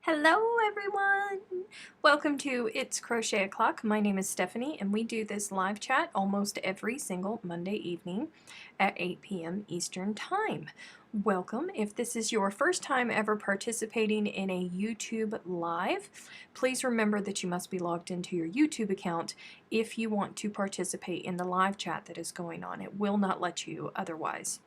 Hello everyone! Welcome to It's Crochet O'Clock. My name is Stephanie and we do this live chat almost every single Monday evening at 8 p.m. Eastern Time. Welcome. If this is your first time ever participating in a YouTube Live, please remember that you must be logged into your YouTube account if you want to participate in the live chat that is going on. It will not let you otherwise.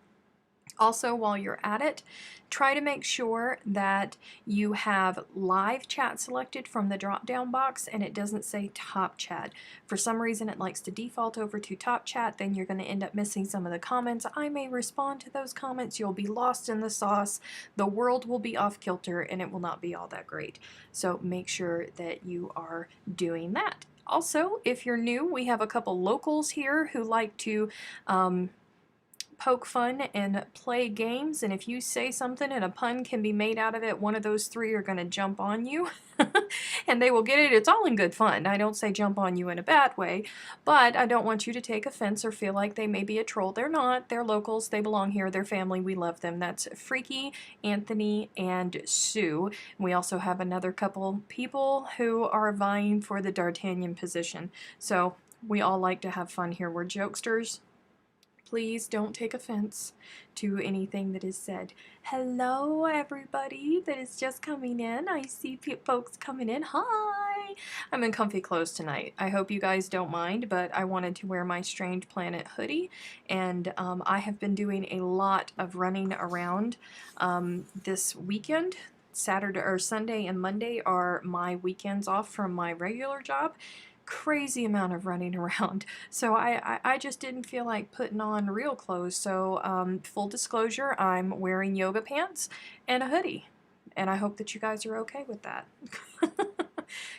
Also, while you're at it, try to make sure that you have live chat selected from the drop-down box and it doesn't say top chat. For some reason it likes to default over to top chat, then you're going to end up missing some of the comments. I may respond to those comments, you'll be lost in the sauce, the world will be off kilter, and it will not be all that great. So make sure that you are doing that. Also, if you're new, we have a couple locals here who like to poke fun and play games, and if you say something and a pun can be made out of it, one of those three are going to jump on you and they will get it. It's all in good fun. I don't say jump on you in a bad way, but I don't want you to take offense or feel like they may be a troll. They're not. They're locals. They belong here. They're family. We love them. That's Freaky, Anthony, and Sue. We also have another couple people who are vying for the D'Artagnan position. So we all like to have fun here. We're jokesters. Please don't take offense to anything that is said. Hello, everybody that is just coming in. I see folks coming in. Hi! I'm in comfy clothes tonight. I hope you guys don't mind, but I wanted to wear my Strange Planet hoodie, and I have been doing a lot of running around this weekend. Saturday or Sunday and Monday are my weekends off from my regular job. Crazy amount of running around, so I just didn't feel like putting on real clothes. So full disclosure, I'm wearing yoga pants and a hoodie, and I hope that you guys are okay with that.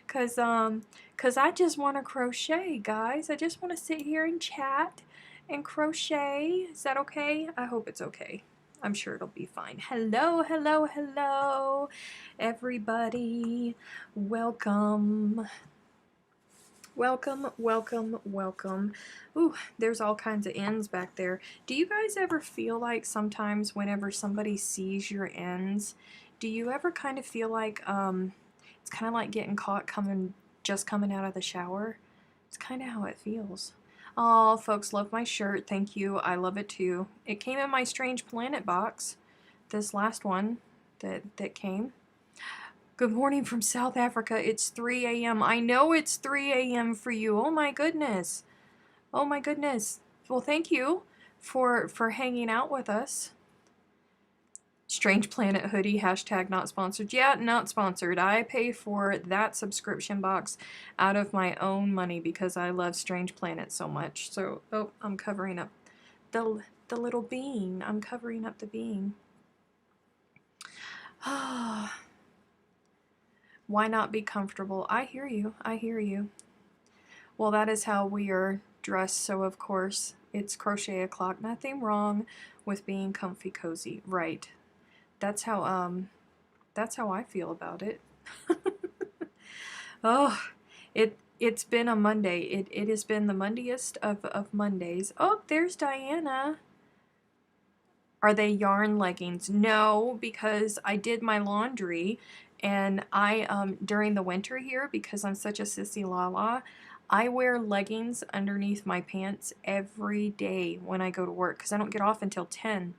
cause I just want to crochet, guys. I just want to sit here and chat and crochet. Is that okay? I hope it's okay. I'm sure it'll be fine. Hello, hello, hello, everybody. Welcome. Welcome, welcome, welcome. Ooh, there's all kinds of ends back there. Do you guys ever feel like sometimes whenever somebody sees your ends, do you ever kind of feel like it's kind of like getting caught just coming out of the shower? It's kind of how it feels. Oh, folks love my shirt. Thank you. I love it too. It came in my Strange Planet box. This last one that came. Good morning from South Africa. It's 3 a.m. I know it's 3 a.m. for you. Oh my goodness. Oh my goodness. Well, thank you for hanging out with us. Strange Planet hoodie, hashtag not sponsored. Yeah, not sponsored. I pay for that subscription box out of my own money because I love Strange Planet so much. So, oh, I'm covering up the little bean. I'm covering up the bean. Ah. Why not be comfortable? I hear you. I hear you. Well, that is how we are dressed, so of course it's Crochet O'Clock. Nothing wrong with being comfy cozy. Right. That's how I feel about it. Oh, it's been a Monday. It has been the Mondayest of Mondays. Oh, there's Diana. Are they yarn leggings? No, because I did my laundry, and I during the winter here, because I'm such a sissy la, I wear leggings underneath my pants every day when I go to work because I don't get off until 10.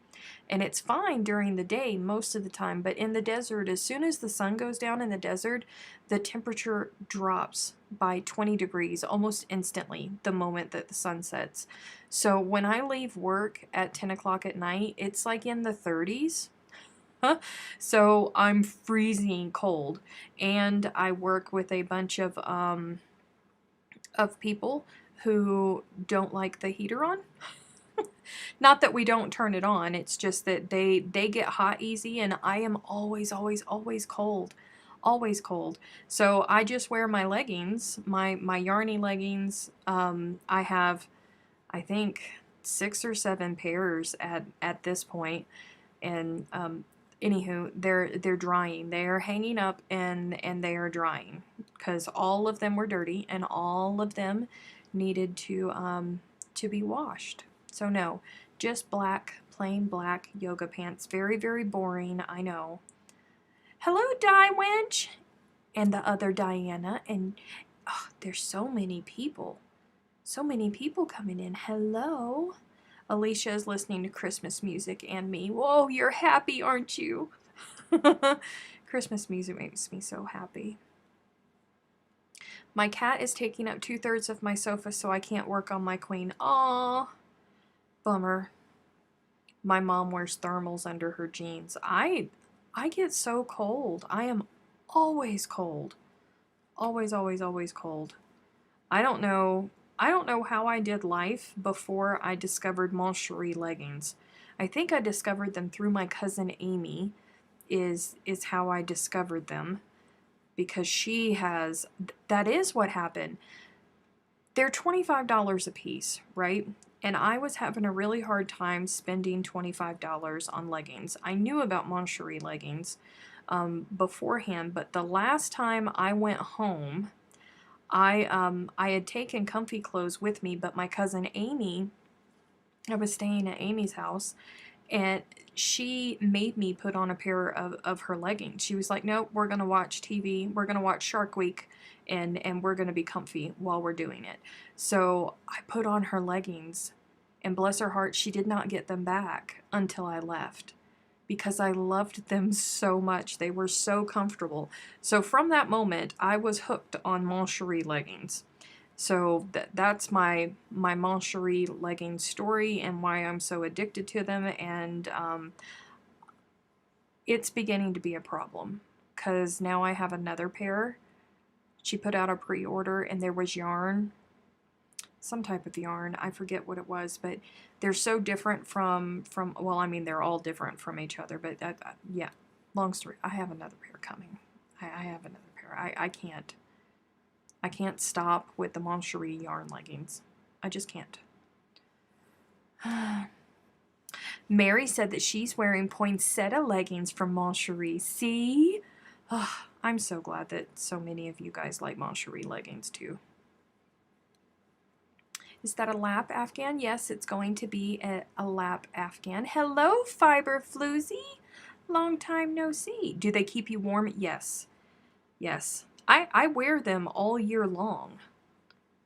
And it's fine during the day most of the time, but in the desert, as soon as the sun goes down in the desert, the temperature drops by 20 degrees almost instantly the moment that the sun sets. So when I leave work at 10 o'clock at night, it's like in the 30s. So I'm freezing cold, and I work with a bunch of people who don't like the heater on. Not that we don't turn it on, it's just that they get hot easy, and I am always, always, always cold. Always cold. So I just wear my leggings, my yarny leggings. I have, I think, 6 or 7 pairs at this point, and anywho, they're drying. They are hanging up and they are drying because all of them were dirty and all of them needed to be washed. So no, just black, plain black yoga pants. Very, very boring, I know. Hello, Die Wench! And the other Diana. And oh, there's so many people. So many people coming in. Hello. Alicia is listening to Christmas music and me. Whoa, you're happy, aren't you? Christmas music makes me so happy. My cat is taking up 2/3 of my sofa, so I can't work on my queen. Aww. Bummer. My mom wears thermals under her jeans. I get so cold. I am always cold. Always, always, always cold. I don't know how I did life before I discovered Moncherie leggings. I think I discovered them through my cousin Amy is how I discovered them, because she has, that is what happened. They're $25 a piece, right? And I was having a really hard time spending $25 on leggings. I knew about Moncherie leggings beforehand, but the last time I went home, I had taken comfy clothes with me, but my cousin Amy, I was staying at Amy's house, and she made me put on a pair of her leggings. She was like, nope, we're going to watch TV. We're going to watch Shark Week, and we're going to be comfy while we're doing it. So I put on her leggings, and bless her heart, she did not get them back until I left, because I loved them so much. They were so comfortable. So from that moment, I was hooked on Moncherie leggings. So that's my Moncherie leggings story and why I'm so addicted to them. And it's beginning to be a problem because now I have another pair. She put out a pre-order and there was yarn, some type of yarn. I forget what it was, but they're so different from well, I mean, they're all different from each other, but yeah, long story. I have another pair coming. I have another pair. I can't stop with the Moncherie yarn leggings. I just can't. Mary said that she's wearing poinsettia leggings from Moncherie. See? Oh, I'm so glad that so many of you guys like Moncherie leggings too. Is that a lap Afghan? Yes, it's going to be a lap Afghan. Hello, Fiber Floozy. Long time no see. Do they keep you warm? Yes. Yes. I wear them all year long.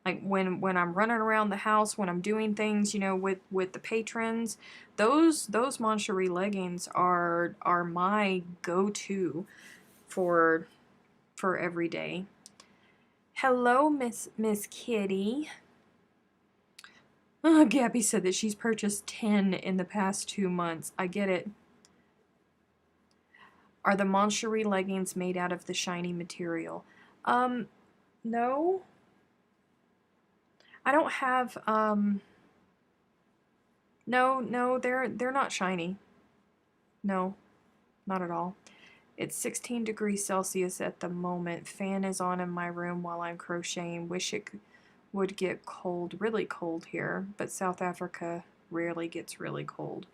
Like when I'm running around the house, when I'm doing things, you know, with the patrons, those Moncherie leggings are my go-to for every day. Hello, Miss Kitty. Oh, Gabby said that she's purchased 10 in the past 2 months. I get it. Are the Moncherie leggings made out of the shiny material? No. I don't have, no, they're not shiny. No, not at all. It's 16 degrees Celsius at the moment. Fan is on in my room while I'm crocheting. Wish it would get cold, really cold here, but South Africa rarely gets really cold.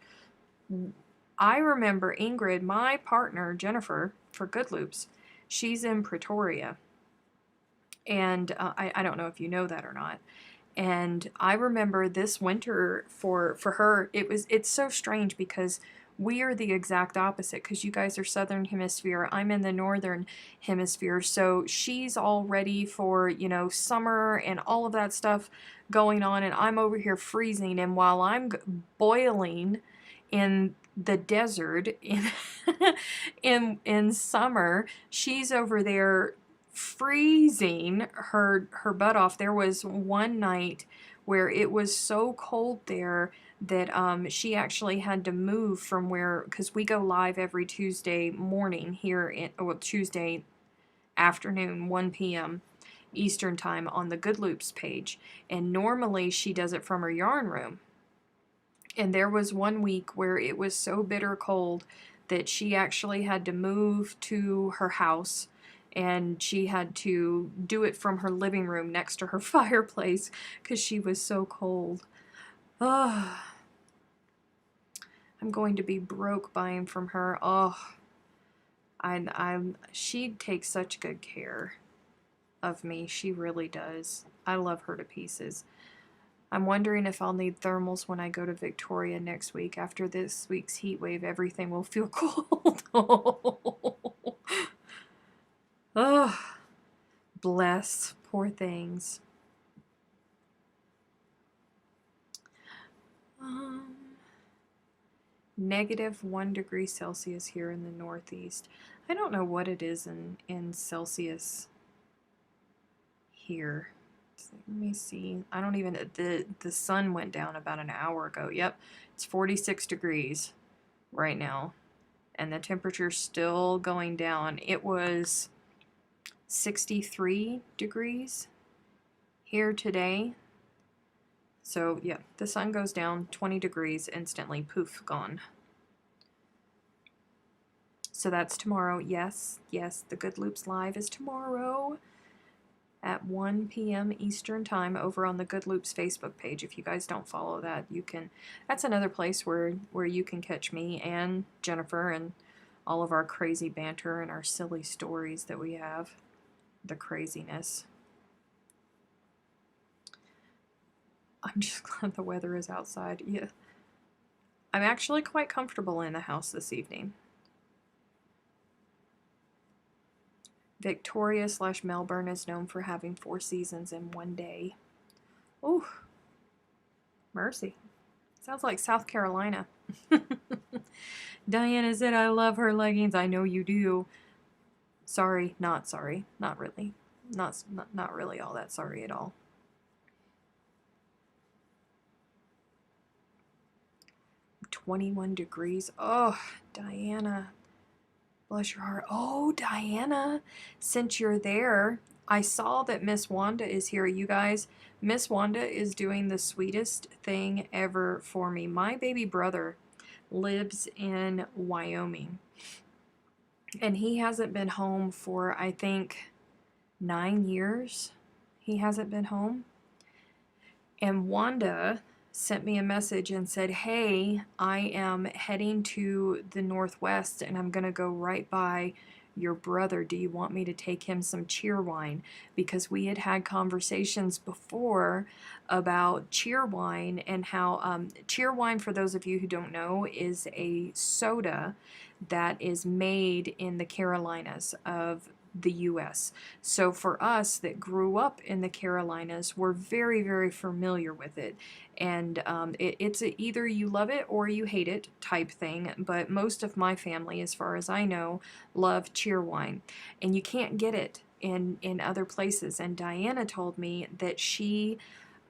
I remember Ingrid, my partner, Jennifer, for Good Loops, she's in Pretoria. And I don't know if you know that or not. And I remember this winter for her, it's so strange because we are the exact opposite, because you guys are Southern Hemisphere, I'm in the Northern Hemisphere, so she's all ready for, you know, summer and all of that stuff going on, and I'm over here freezing, and while I'm boiling in the desert in summer, she's over there freezing her butt off. There was one night where it was so cold there that she actually had to move from where, because we go live every Tuesday morning here, well, Tuesday afternoon, 1 p.m. Eastern time on the Good Loops page, and normally she does it from her yarn room. And there was one week where it was so bitter cold that she actually had to move to her house, and she had to do it from her living room next to her fireplace because she was so cold. Oh, I'm going to be broke buying from her. Oh, she takes such good care of me. She really does. I love her to pieces. I'm wondering if I'll need thermals when I go to Victoria next week. After this week's heat wave, everything will feel cold. Oh, bless. Poor things. Um, -1 degree Celsius here in the Northeast. I don't know what it is in Celsius here. So let me see. I don't even, the sun went down about an hour ago. Yep, it's 46 degrees right now, and the temperature's still going down. It was 63 degrees here today. So yeah, the sun goes down 20 degrees instantly, poof, gone. So that's tomorrow. Yes, yes, the Good Loops Live is tomorrow at 1 p.m. Eastern Time over on the Good Loops Facebook page. If you guys don't follow that, you can. That's another place where you can catch me and Jennifer and all of our crazy banter and our silly stories that we have. The craziness. I'm just glad the weather is outside. Yeah. I'm actually quite comfortable in the house this evening. Victoria/Melbourne is known for having 4 seasons in one day. Ooh, mercy. Sounds like South Carolina. Diana said, I love her leggings. I know you do. Sorry, not sorry. Not really. Not really all that sorry at all. "21 degrees. Oh, Diana. Bless your heart. Oh, Diana, since you're there, I saw that Miss Wanda is here. You guys, Miss Wanda is doing the sweetest thing ever for me. My baby brother lives in Wyoming, and he hasn't been home for, I think, 9 years. He hasn't been home. And Wanda sent me a message and said, hey, I am heading to the Northwest and I'm going to go right by your brother. Do you want me to take him some cheerwine? Because we had had conversations before about cheerwine and how cheerwine, for those of you who don't know, is a soda that is made in the Carolinas of the US. So for us that grew up in the Carolinas, we're very, very familiar with it. And it's either you love it or you hate it type thing. But most of my family, as far as I know, love cheerwine. And you can't get it in other places. And Diana told me that she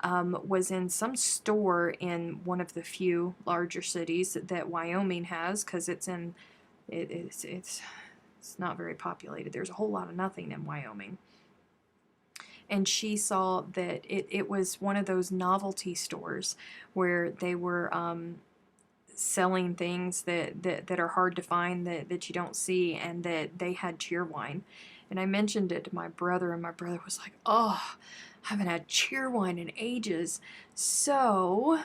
was in some store in one of the few larger cities that Wyoming has, because it's not very populated. There's a whole lot of nothing in Wyoming. And she saw that it was one of those novelty stores where they were selling things that are hard to find, that you don't see, and that they had cheerwine. And I mentioned it to my brother, and my brother was like, oh, I haven't had cheerwine in ages. So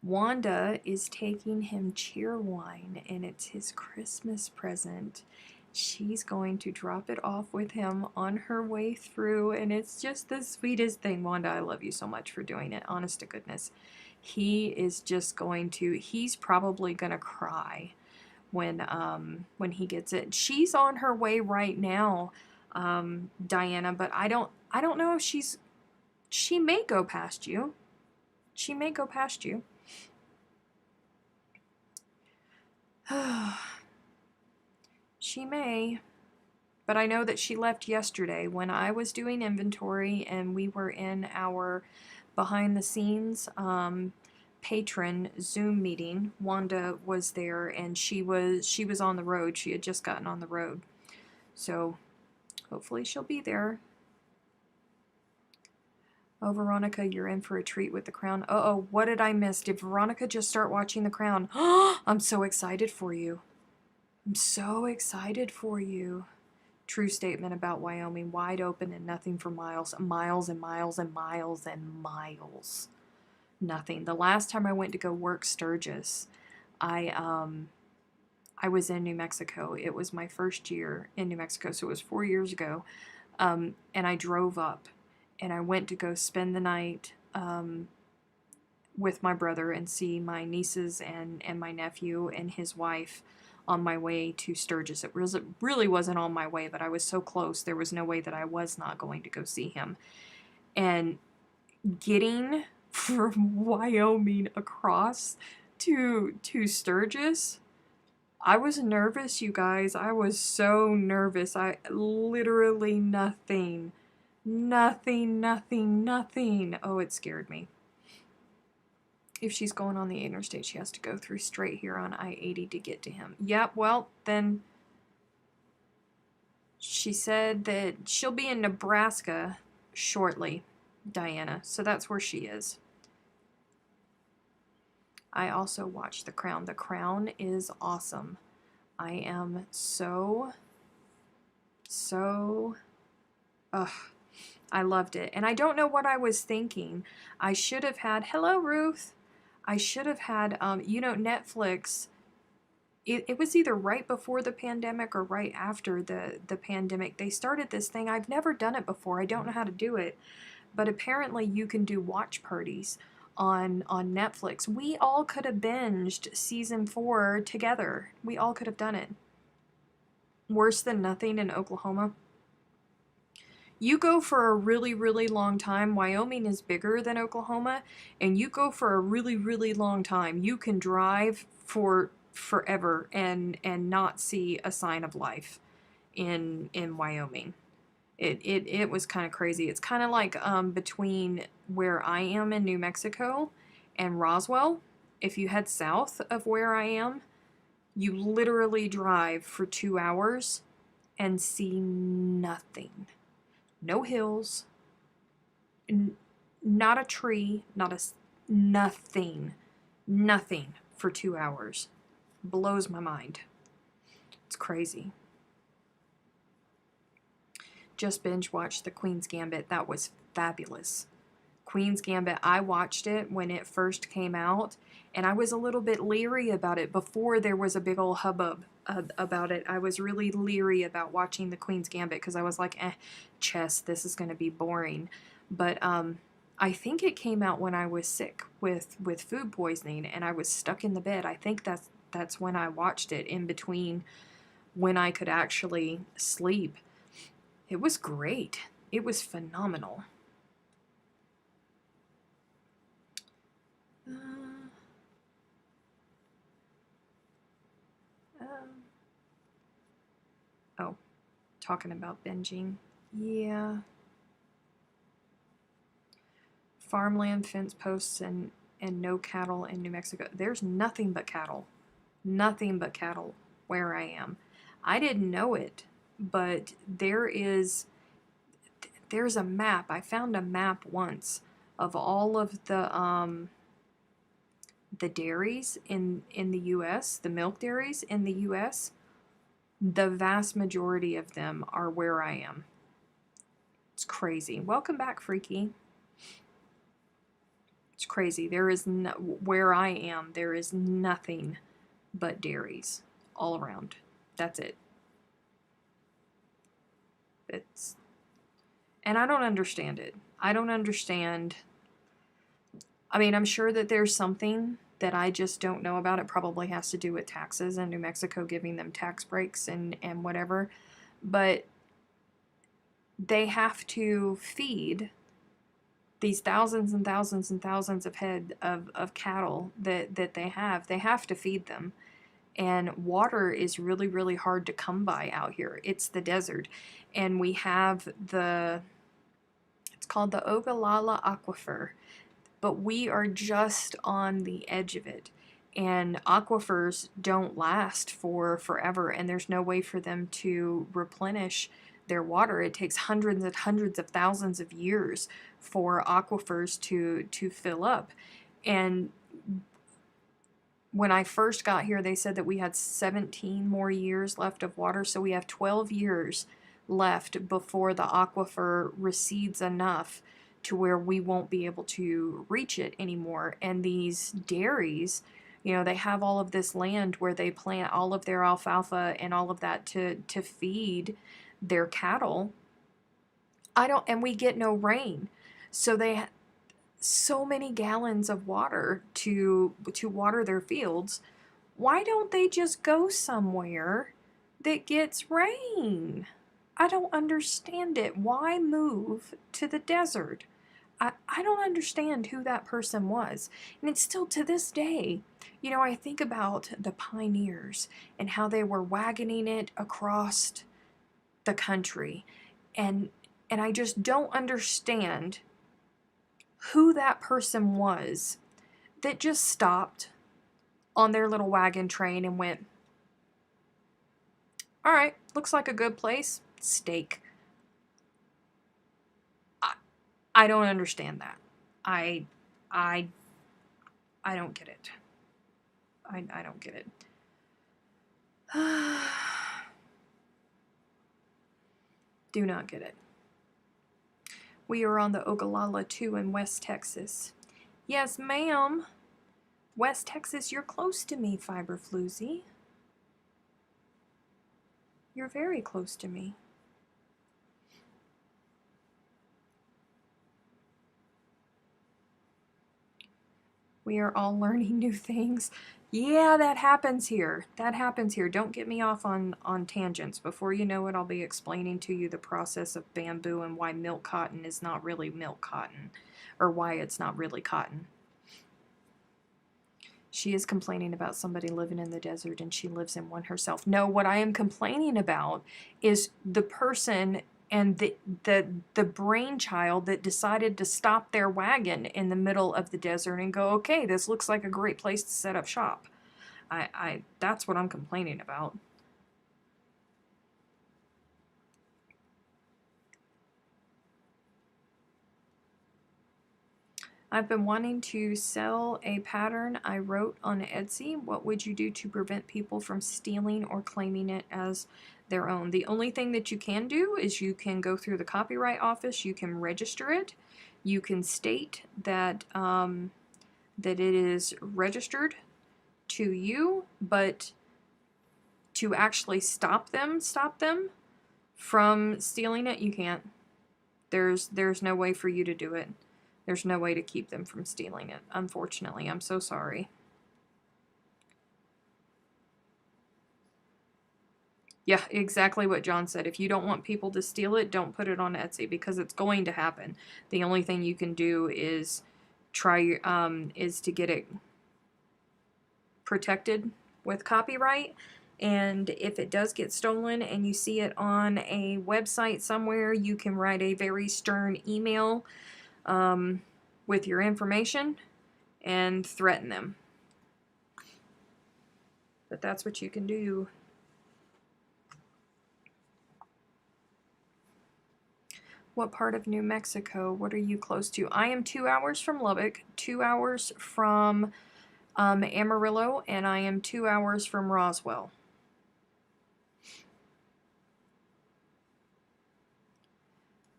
Wanda is taking him cheerwine, and it's his Christmas present. She's going to drop it off with him on her way through, and it's just the sweetest thing. Wanda, I love you so much for doing it, honest to goodness. He is just going to, he's probably going to cry when he gets it. She's on her way right now, Diana, but I don't know if she may go past you. She may go past you. She may, but I know that she left yesterday when I was doing inventory and we were in our behind the scenes patron Zoom meeting. Wanda was there and she was on the road. She had just gotten on the road. So hopefully she'll be there. Oh, Veronica, you're in for a treat with The Crown. Uh-oh, what did I miss? Did Veronica just start watching The Crown? I'm so excited for you. I'm so excited for you. True statement about Wyoming. Wide open and nothing for miles. Miles and miles and miles and miles. Nothing. The last time I went to go work Sturgis, I was in New Mexico. It was my first year in New Mexico, so it was 4 years ago. And I drove up, and I went to go spend the night with my brother and see my nieces and my nephew and his wife on my way to Sturgis. It really wasn't on my way, but I was so close. There was no way that I was not going to go see him. And getting from Wyoming across to Sturgis, I was nervous, you guys. I was so nervous. I literally nothing. Oh, it scared me. If she's going on the interstate, she has to go through straight here on I-80 to get to him. Yep, well, then she said that she'll be in Nebraska shortly, Diana. So that's where she is. I also watched The Crown. The Crown is awesome. I am I loved it. And I don't know what I was thinking. I should have had, hello, Ruth. I should have had, Netflix, it was either right before the pandemic or right after the pandemic. They started this thing. I've never done it before. I don't know how to do it. But apparently you can do watch parties on Netflix. We all could have binged season 4 together. We all could have done it. Worse than nothing in Oklahoma. You go for a really, really long time. Wyoming is bigger than Oklahoma, and you go for a really, really long time. You can drive for forever and not see a sign of life in Wyoming. It was kind of crazy. It's kind of like between where I am in New Mexico and Roswell. If you head south of where I am, you literally drive for 2 hours and see nothing. No hills, not a tree, nothing for 2 hours. Blows my mind. It's crazy. Just binge watched The Queen's Gambit. That was fabulous. Queen's Gambit, I watched it when it first came out, and I was a little bit leery about it before there was a big old hubbub about it. I was really leery about watching The Queen's Gambit because I was like, chess, this is going to be boring. But I think it came out when I was sick with food poisoning, and I was stuck in the bed. I think that's when I watched it, in between when I could actually sleep. It was great. It was phenomenal. Oh, talking about binging. Yeah. Farmland, fence posts, and no cattle in New Mexico. There's nothing but cattle. Nothing but cattle where I am. I didn't know it, but there's a map. I found a map once of all of the dairies in the U.S., the milk dairies in the U.S., the vast majority of them are where I am. It's crazy. Welcome back, Freaky. It's crazy. There is where I am, there is nothing but dairies all around. That's it. And I don't understand it. I don't understand. I mean, I'm sure that there's something that I just don't know about. It probably has to do with taxes and New Mexico giving them tax breaks and whatever. But they have to feed these thousands and thousands and thousands of head of cattle that they have. They have to feed them. And water is really, really hard to come by out here. It's the desert. And we have it's called the Ogallala Aquifer. But we are just on the edge of it. And aquifers don't last for forever, and there's no way for them to replenish their water. It takes hundreds and hundreds of thousands of years for aquifers to fill up. And when I first got here, they said that we had 17 more years left of water, so we have 12 years left before the aquifer recedes enough to where we won't be able to reach it anymore. And these dairies, they have all of this land where they plant all of their alfalfa and all of that to feed their cattle. And we get no rain. So they so many gallons of water to water their fields Why don't they just go somewhere that gets rain? I don't understand it. Why move to the desert? I don't understand who that person was. And it's still to this day, you know, I think about the pioneers and how they were wagoning it across the country. And I just don't understand who that person was that just stopped on their little wagon train and went, all right, looks like a good place. Steak. I don't understand that. I I I don't get it. I don't get it. Do not get it. We are on the Ogallala 2 in West Texas. Yes, ma'am. West Texas, you're close to me, Fiberfloozy. You're very close to me. We are all learning new things. Yeah, that happens here. That happens here. Don't get me off on tangents. Before you know it, I'll be explaining to you the process of bamboo and why milk cotton is not really milk cotton, or why it's not really cotton. She is complaining about somebody living in the desert and she lives in one herself. No, what I am complaining about is the person and the brainchild that decided to stop their wagon in the middle of the desert and go, okay, this looks like a great place to set up shop. That's what I'm complaining about. I've been wanting to sell a pattern I wrote on Etsy. What would you do to prevent people from stealing or claiming it as their own? The only thing that you can do is you can go through the copyright office, you can register it, you can state that that it is registered to you, but to actually stop them from stealing it, you can't. There's no way for you to do it. There's no way to keep them from stealing it, unfortunately. I'm so sorry. Yeah, exactly what John said. If you don't want people to steal it, don't put it on Etsy because it's going to happen. The only thing you can do is try is to get it protected with copyright. And if it does get stolen and you see it on a website somewhere, you can write a very stern email with your information and threaten them. But that's what you can do. What part of New Mexico? What are you close to? I am 2 hours from Lubbock, 2 hours from Amarillo, and I am 2 hours from Roswell.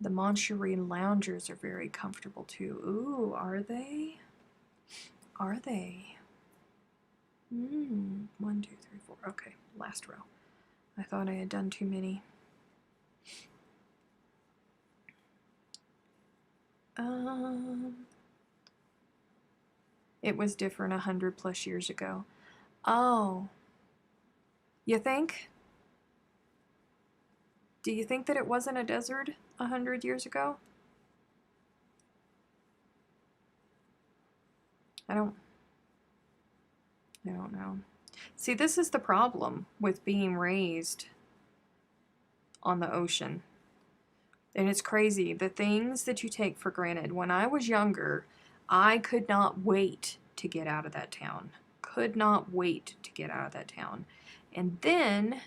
The Moncherie loungers are very comfortable too. Ooh, are they? Are they? 1, 2, 3, 4. Okay, last row. I thought I had done too many. It was different 100+ years ago. Oh. You think? Do you think that it wasn't a desert 100 years ago? I don't know. See, this is the problem with being raised on the ocean. And it's crazy. The things that you take for granted. When I was younger, I could not wait to get out of that town. Could not wait to get out of that town. And then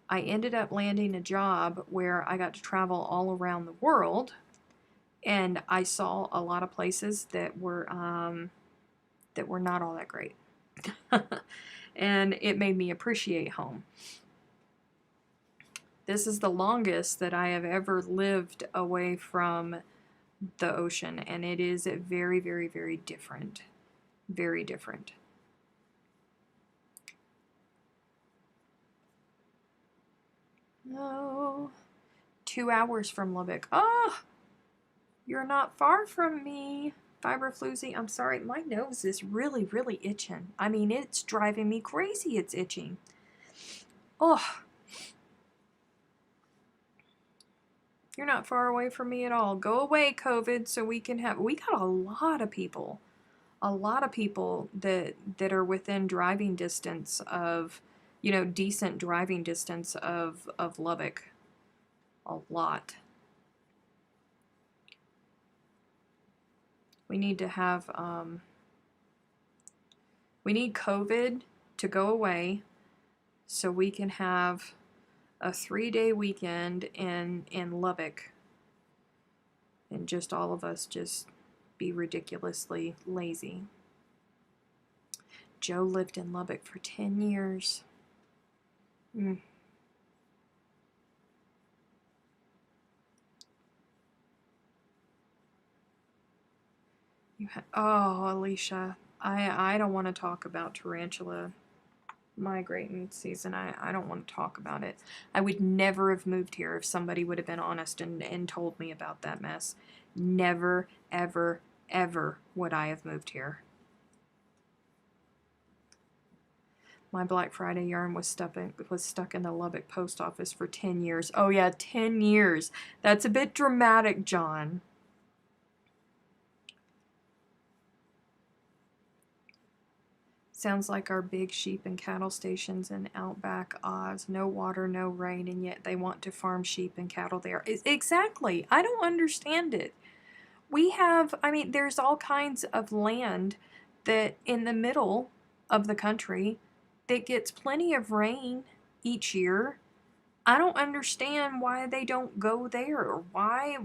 I ended up landing a job where I got to travel all around the world. And I saw a lot of places that were not all that great. And it made me appreciate home. This is the longest that I have ever lived away from the ocean, and it is very, very, very different. Very different. No. 2 hours from Lubbock. Oh, you're not far from me. Fiberfloozy, I'm sorry, my nose is really, really itching. I mean, it's driving me crazy. It's itching. Oh, you're not far away from me at all. Go away, COVID, so we can have. We got a lot of people. A lot of people that are within driving distance of, decent driving distance of Lubbock. A lot. We need to have, we need COVID to go away so we can have a 3-day weekend in Lubbock and just all of us just be ridiculously lazy. Joe lived in Lubbock for 10 years. Mm. Oh, Alicia, I don't want to talk about tarantula migrating season. I don't want to talk about it. I would never have moved here if somebody would have been honest and told me about that mess. Never, ever, ever would I have moved here. My Black Friday yarn was stuck in the Lubbock post office for 10 years. Oh yeah, 10 years. That's a bit dramatic, John. Sounds like our big sheep and cattle stations in outback Oz. No water, no rain, and yet they want to farm sheep and cattle there. Exactly. I don't understand it. We have, I mean, there's all kinds of land that in the middle of the country that gets plenty of rain each year. I don't understand why they don't go there. Why?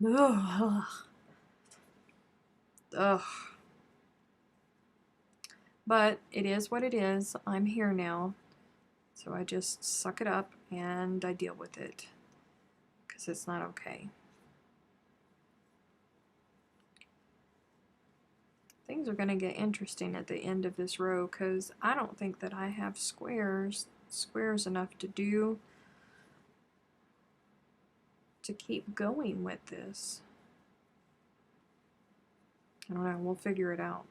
Ugh. Ugh. But it is what it is. I'm here now. So I just suck it up and I deal with it. Because it's not okay. Things are going to get interesting at the end of this row because I don't think that I have squares enough to keep going with this. I don't know. We'll figure it out.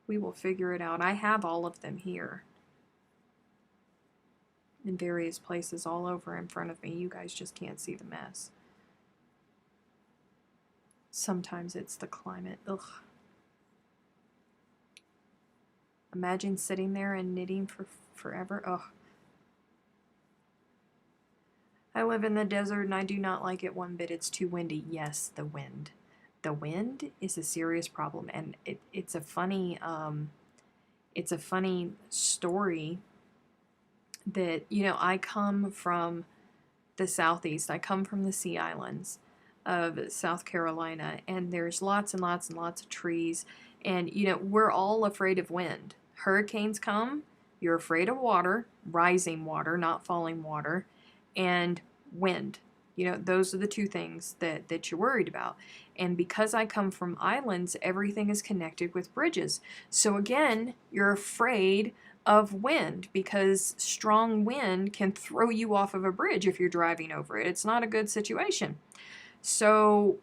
We will figure it out. I have all of them here in various places all over in front of me. You guys just can't see the mess. Sometimes it's the climate. Ugh. Imagine sitting there and knitting for forever. Ugh. I live in the desert and I do not like it one bit. It's too windy. Yes, the wind. The wind is a serious problem, and it's a funny story that, I come from the southeast. I come from the Sea Islands of South Carolina, and there's lots and lots and lots of trees, and we're all afraid of wind. Hurricanes come, you're afraid of water, rising water, not falling water, and wind. Those are the two things that you're worried about. And because I come from islands, everything is connected with bridges. So again, you're afraid of wind because strong wind can throw you off of a bridge if you're driving over it. It's not a good situation. So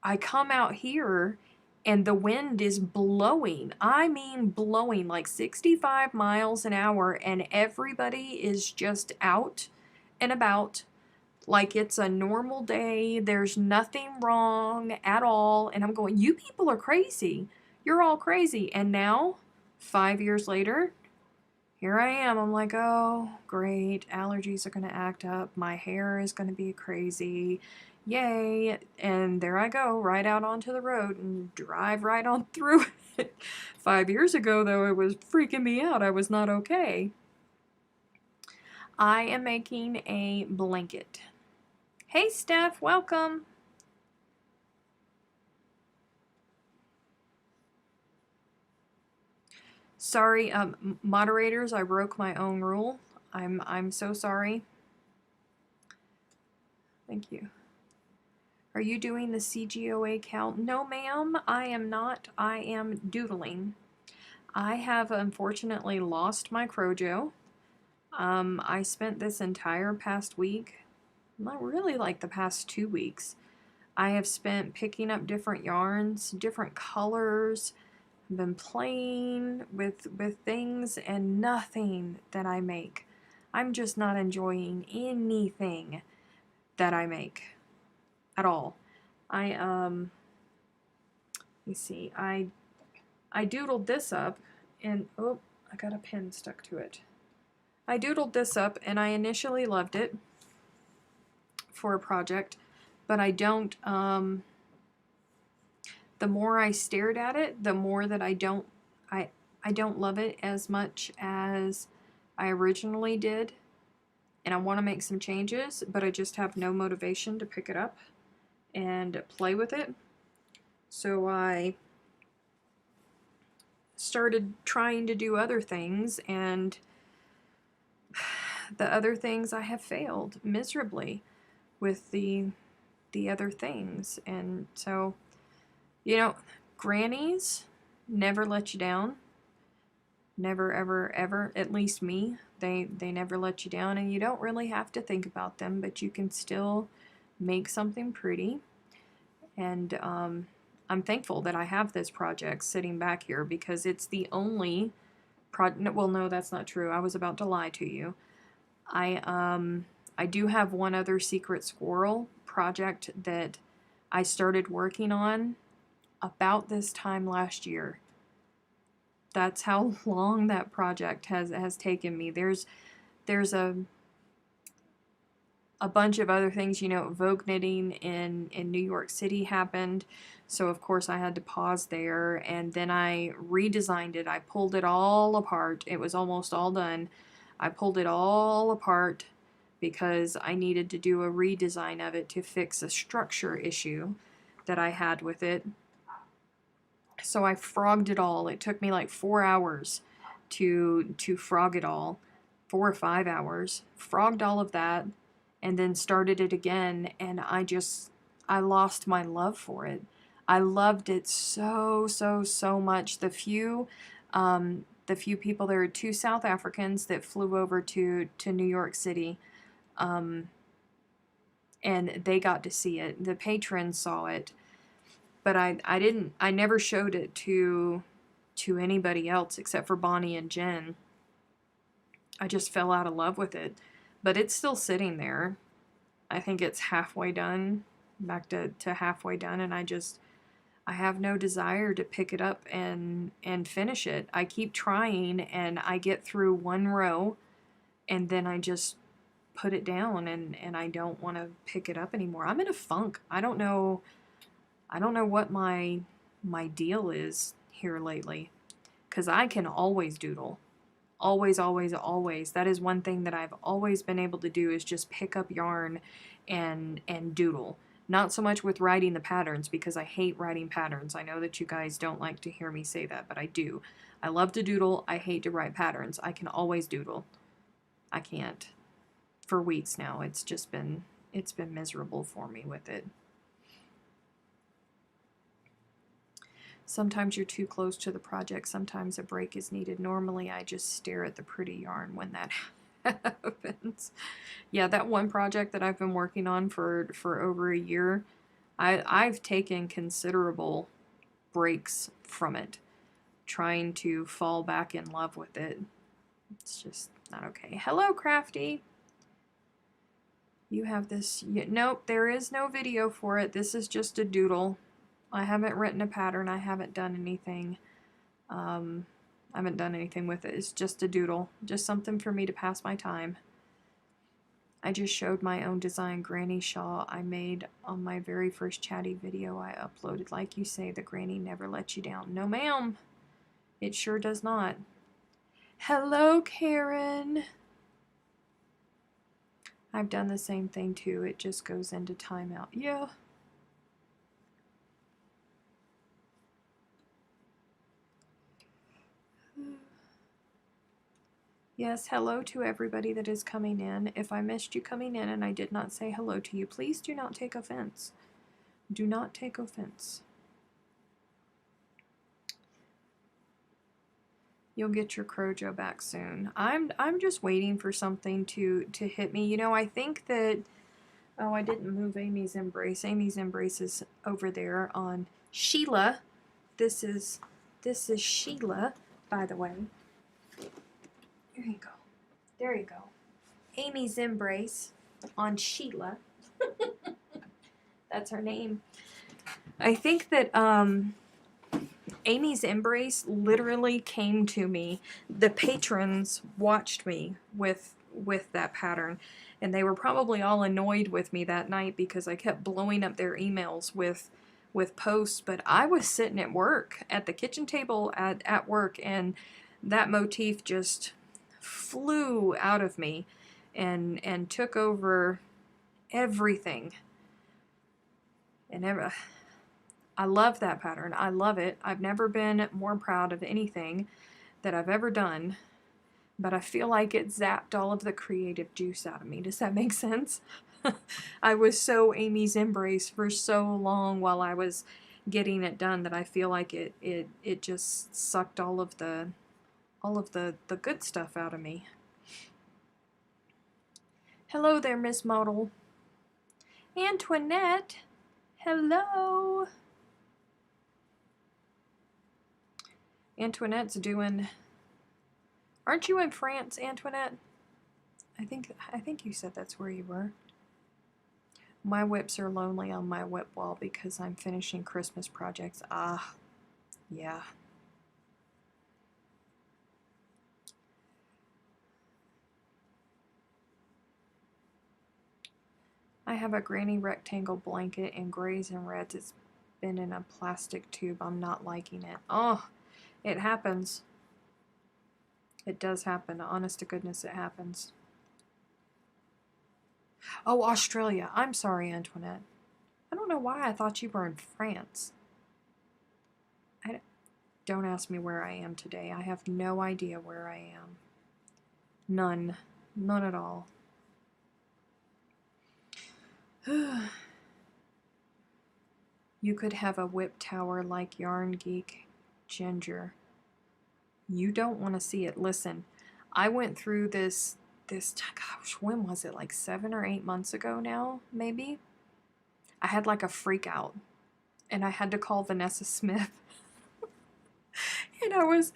I come out here and the wind is blowing. I mean blowing like 65 miles an hour, and everybody is just out and about like it's a normal day. There's nothing wrong at all. And I'm going, you people are crazy. You're all crazy. And now, 5 years later, here I am. I'm like, oh, great. Allergies are going to act up. My hair is going to be crazy. Yay. And there I go, right out onto the road and drive right on through it. 5 years ago, though, it was freaking me out. I was not okay. I am making a blanket. Hey, Steph, welcome. Sorry, moderators, I broke my own rule. I'm so sorry. Thank you. Are you doing the CGOA count? No, ma'am, I am not. I am doodling. I have unfortunately lost my Crojo. I spent this entire past week, not really like the past 2 weeks, I have spent picking up different yarns, different colors, been playing with things, and nothing that I make. I'm just not enjoying anything that I make at all. Let me see, I doodled this up, and oh, I got a pin stuck to it. I doodled this up, and I initially loved it for a project, but I don't, the more I stared at it, the more that I don't love it as much as I originally did, and I want to make some changes, but I just have no motivation to pick it up and play with it. So I started trying to do other things, and the other things I have failed miserably with the other things. And so, you know, grannies never let you down. Never, ever, ever. At least me. They never let you down, and you don't really have to think about them, but you can still make something pretty. And I'm thankful that I have this project sitting back here, because it's the only project. Well, no, that's not true. I was about to lie to you. I do have one other secret squirrel project that I started working on about this time last year. That's how long that project has taken me. There's a bunch of other things, you know. Vogue knitting in New York City happened, so of course I had to pause there, and then I redesigned it. I pulled it all apart. It was almost all done. I pulled it all apart because I needed to do a redesign of it to fix a structure issue that I had with it. So I frogged it all. It took me like 4 hours to frog it all. 4 or 5 hours. Frogged all of that, and then started it again, and I lost my love for it. I loved it so, so, so much. The few people, there were 2 South Africans that flew over to New York City, and they got to see it. The patrons saw it, but I never showed it to anybody else except for Bonnie and Jen. I just fell out of love with it. But it's still sitting there. I think it's halfway done, back to halfway done, and I have no desire to pick it up and finish it. I keep trying, and I get through one row, and then I just put it down, and I don't want to pick it up anymore. I'm in a funk. I don't know what my deal is here lately, because I can always doodle. Always, always, always. That is one thing that I've always been able to do, is just pick up yarn and doodle. Not so much with writing the patterns, because I hate writing patterns. I know that you guys don't like to hear me say that, but I do. I love to doodle. I hate to write patterns. I can always doodle. I can't. For weeks now. It's been miserable for me with it. Sometimes you're too close to the project. Sometimes a break is needed. Normally, I just stare at the pretty yarn when that happens. Yeah, that one project that I've been working on for over a year, I've taken considerable breaks from it, trying to fall back in love with it. It's just not okay. Hello, Crafty. You have this. Nope, there is no video for it. This is just a doodle. I haven't written a pattern. I haven't done anything. I haven't done anything with it. It's just a doodle. Just something for me to pass my time. I just showed my own design granny shawl I made on my very first chatty video I uploaded. Like you say, the granny never lets you down. No, ma'am. It sure does not. Hello, Karen. I've done the same thing too. It just goes into timeout. Yeah. Yes, hello to everybody that is coming in. If I missed you coming in and I did not say hello to you, please do not take offense. Do not take offense. You'll get your Crojo back soon. I'm just waiting for something to hit me. You know, I think that Oh, I didn't move Amy's Embrace. Amy's Embrace is over there on Sheila. This is Sheila, by the way. There you go. There you go. Amy's Embrace on Sheila. That's her name. I think that Amy's Embrace literally came to me. The patrons watched me with that pattern, and they were probably all annoyed with me that night because I kept blowing up their emails with posts. But I was sitting at work at the kitchen table at work, and that motif just flew out of me and took over everything. And I love that pattern. I love it. I've never been more proud of anything that I've ever done, but I feel like it zapped all of the creative juice out of me. Does that make sense? I was so Amy's Embrace for so long while I was getting it done that I feel like it just sucked all of the good stuff out of me. Hello there, Miss Model. Antoinette. Hello. Antoinette's doing... Aren't you in France, Antoinette? I think you said that's where you were. My whips are lonely on my whip wall because I'm finishing Christmas projects. Ah, yeah. I have a granny rectangle blanket in grays and reds. It's been in a plastic tube. I'm not liking it. Oh, it happens. It does happen. Honest to goodness, it happens. Oh, Australia. I'm sorry, Antoinette. I don't know why I thought you were in France. Don't ask me where I am today. I have no idea where I am. None. None at all. You could have a whip tower like Yarn Geek Ginger. You don't want to see it. Listen, I went through this, gosh, when was it? Like 7 or 8 months ago now, maybe? I had like a freak out, and I had to call Vanessa Smith. And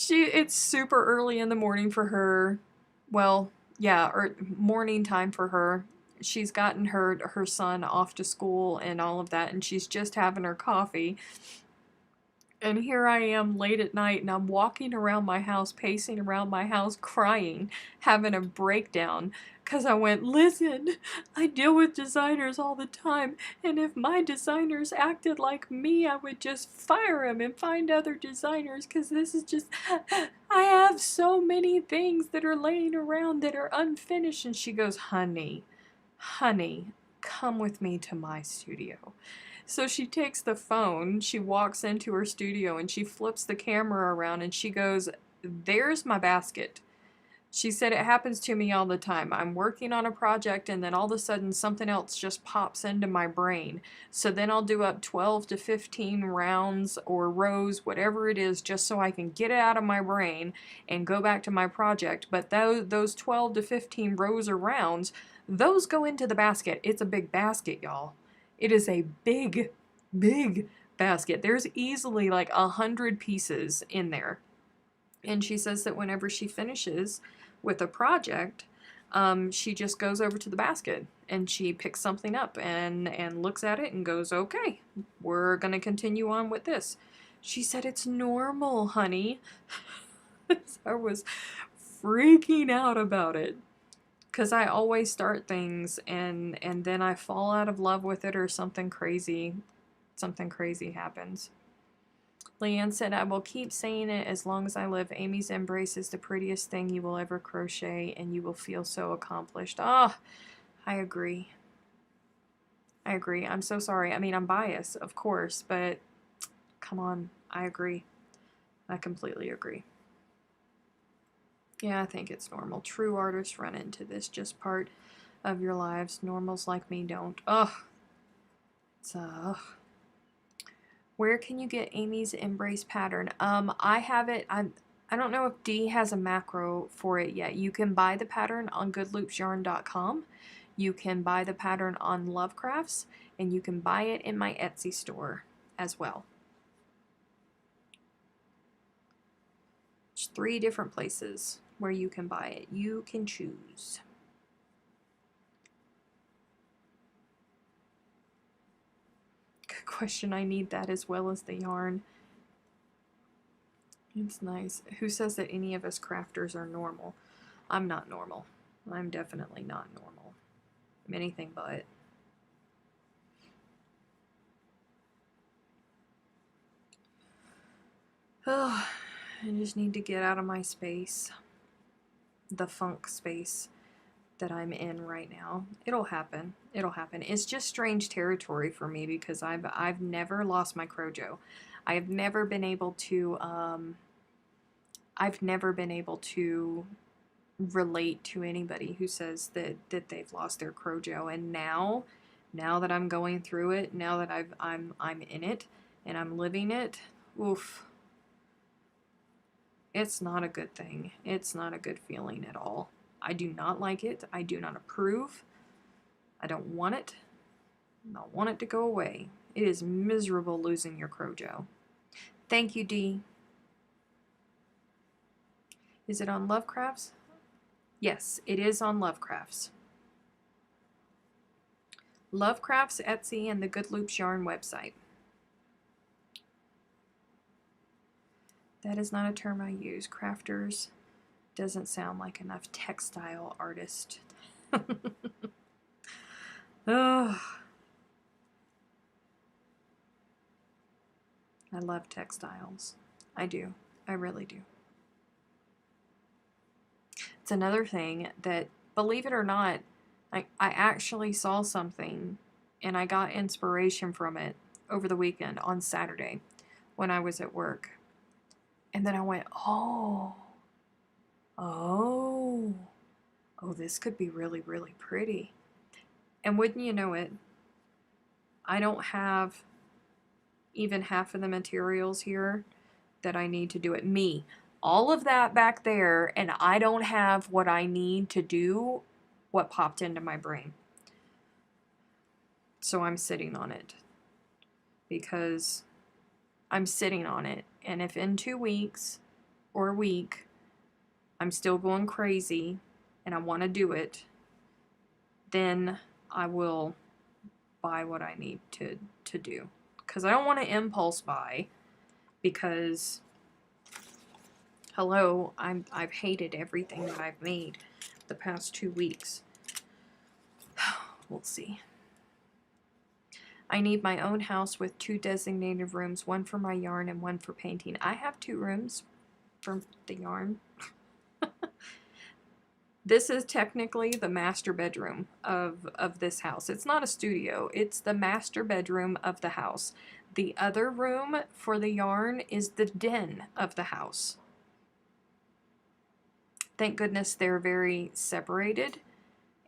it's super early in the morning for her. Well, yeah, or morning time for her. She's gotten her son off to school and all of that, and she's just having her coffee. And here I am late at night, and I'm walking around my house, pacing around my house, crying, having a breakdown, because I went, listen, I deal with designers all the time, and if my designers acted like me, I would just fire them and find other designers, because this is just, I have so many things that are laying around that are unfinished. And she goes, honey, come with me to my studio. So she takes the phone, she walks into her studio, and she flips the camera around, and she goes, there's my basket. She said it happens to me all the time. I'm working on a project, and then all of a sudden something else just pops into my brain. So then I'll do up 12 to 15 rounds or rows, whatever it is, just so I can get it out of my brain and go back to my project. But those 12 to 15 rows or rounds, those go into the basket. It's a big basket, y'all. It is a big, big basket. There's easily like 100 pieces in there. And she says that whenever she finishes with a project, she just goes over to the basket and she picks something up and looks at it and goes, okay, we're going to continue on with this. She said, it's normal, honey. I was freaking out about it. Because I always start things and then I fall out of love with it, or something crazy happens. Leanne said, I will keep saying it as long as I live. Amy's Embrace is the prettiest thing you will ever crochet, and you will feel so accomplished. Ah, I agree. I'm so sorry. I mean, I'm biased, of course, but come on, I agree. I completely agree. Yeah, I think it's normal. True artists run into this, just part of your lives. Normals like me don't. Ugh. It's, Where can you get Amy's Embrace pattern? I have it. I don't know if Dee has a macro for it yet. You can buy the pattern on goodloopsyarn.com. You can buy the pattern on Lovecrafts, and you can buy it in my Etsy store as well. There's 3 different places where you can buy it. You can choose. Good question. I need that as well as the yarn. It's nice. Who says that any of us crafters are normal? I'm not normal. I'm definitely not normal. I'm anything but. Oh, I just need to get out of my space. The funk space that I'm in right now. It'll happen. It'll happen. It's just strange territory for me because I've never lost my Crojo. I've never been able to relate to anybody who says that they've lost their Crojo, and now that I'm going through it, now that I'm in it and I'm living it, oof. It's not a good thing. It's not a good feeling at all. I do not like it. I do not approve. I don't want it. I want it to go away. It is miserable losing your Crojo. Thank you, Dee. Is it on Lovecrafts? Yes, it is on Lovecrafts. Lovecrafts, Etsy, and the Good Loops Yarn website. That is not a term I use. Crafters doesn't sound like enough. Textile artist. Oh, I love textiles. I do. I really do. It's another thing that, believe it or not, I actually saw something and I got inspiration from it over the weekend on Saturday when I was at work. And then I went, oh, this could be really, really pretty. And wouldn't you know it, I don't have even half of the materials here that I need to do it. Me. All of that back there, and I don't have what I need to do what popped into my brain. So I'm sitting on it. Because I'm sitting on it. And if in 2 weeks or a week I'm still going crazy and I want to do it, then I will buy what I need to do. Because I don't want to impulse buy, because hello, I've hated everything that I've made the past 2 weeks. We'll see. I need my own house with 2 designated rooms, one for my yarn and one for painting. I have 2 rooms for the yarn. This is technically the master bedroom of this house. It's not a studio. It's the master bedroom of the house. The other room for the yarn is the den of the house. Thank goodness they're very separated,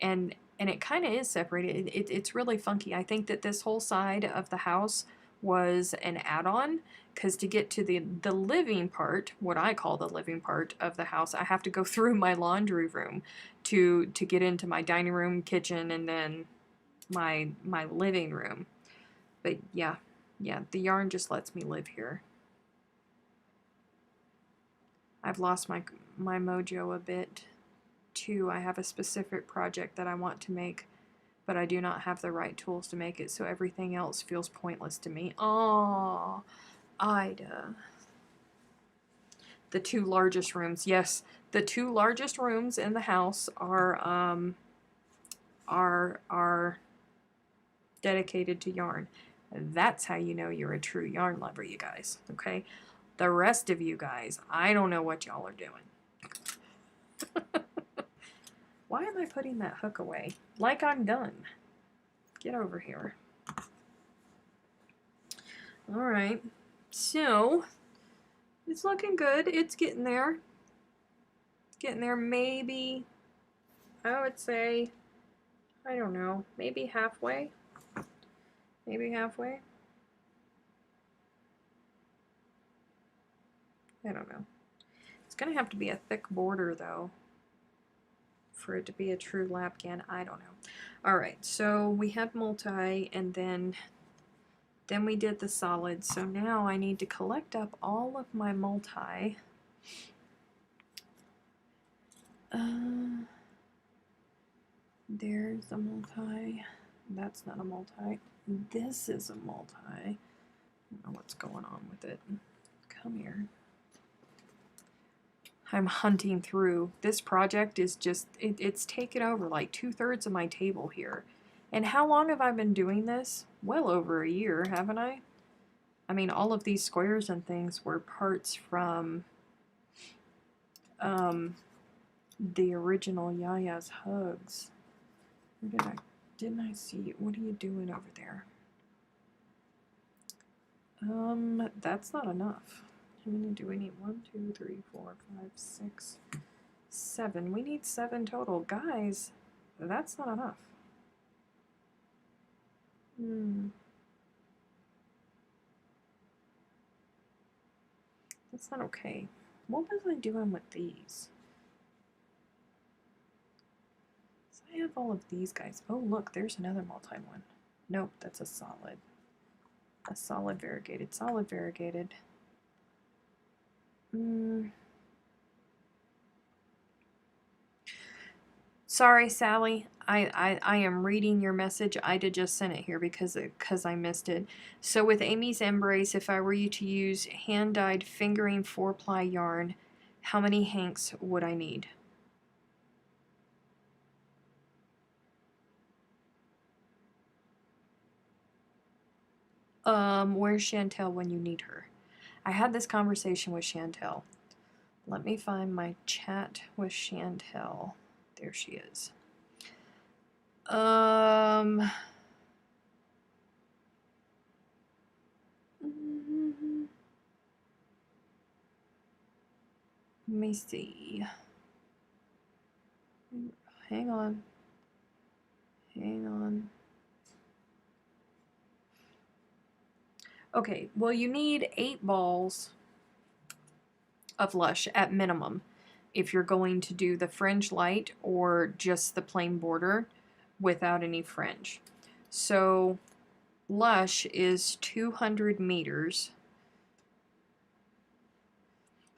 and it kind of is separated. It's really funky. I think that this whole side of the house was an add-on, because to get to the living part, what I call the living part of the house, I have to go through my laundry room to get into my dining room, kitchen, and then my living room. But yeah, the yarn just lets me live here. I've lost my mojo a bit too. I have a specific project that I want to make, but I do not have the right tools to make it, so everything else feels pointless to me. Oh, Ida. The 2 largest rooms. Yes, the 2 largest rooms in the house are dedicated to yarn. That's how you know you're a true yarn lover, you guys. Okay? The rest of you guys, I don't know what y'all are doing. Why am I putting that hook away? Like I'm done. Get over here. Alright. So, it's looking good. It's getting there. Getting there. Maybe, I would say, I don't know, maybe halfway. Maybe halfway. I don't know. It's going to have to be a thick border, though, for it to be a true lapgan. I don't know. Alright, so we had multi, and then we did the solid. So now I need to collect up all of my multi. There's a multi. That's not a multi. This is a multi. I don't know what's going on with it. Come here. I'm hunting through. This project is just, it's taken over like 2/3 of my table here. And how long have I been doing this? Well over a year, haven't I? I mean, all of these squares and things were parts from the original Yaya's Hugs. Where didn't I see, what are you doing over there? That's not enough. How many do we need? 1, 2, 3, 4, 5, 6, 7. We need 7 total. Guys, that's not enough. That's not okay. What was I doing with these? So I have all of these guys. Oh, look, there's another multi one. Nope, that's a solid. A solid variegated. Solid variegated. Sorry, Sally. I am reading your message. Ida just sent it here because I missed it. So with Amy's Embrace, if I were you to use hand-dyed fingering 4-ply yarn, how many hanks would I need? Where's Chantel when you need her? I had this conversation with Chantel. Let me find my chat with Chantel. There she is. Let me see. Hang on. Hang on. Okay, well, you need 8 balls of Lush at minimum if you're going to do the fringe light or just the plain border without any fringe. So Lush is 200 meters.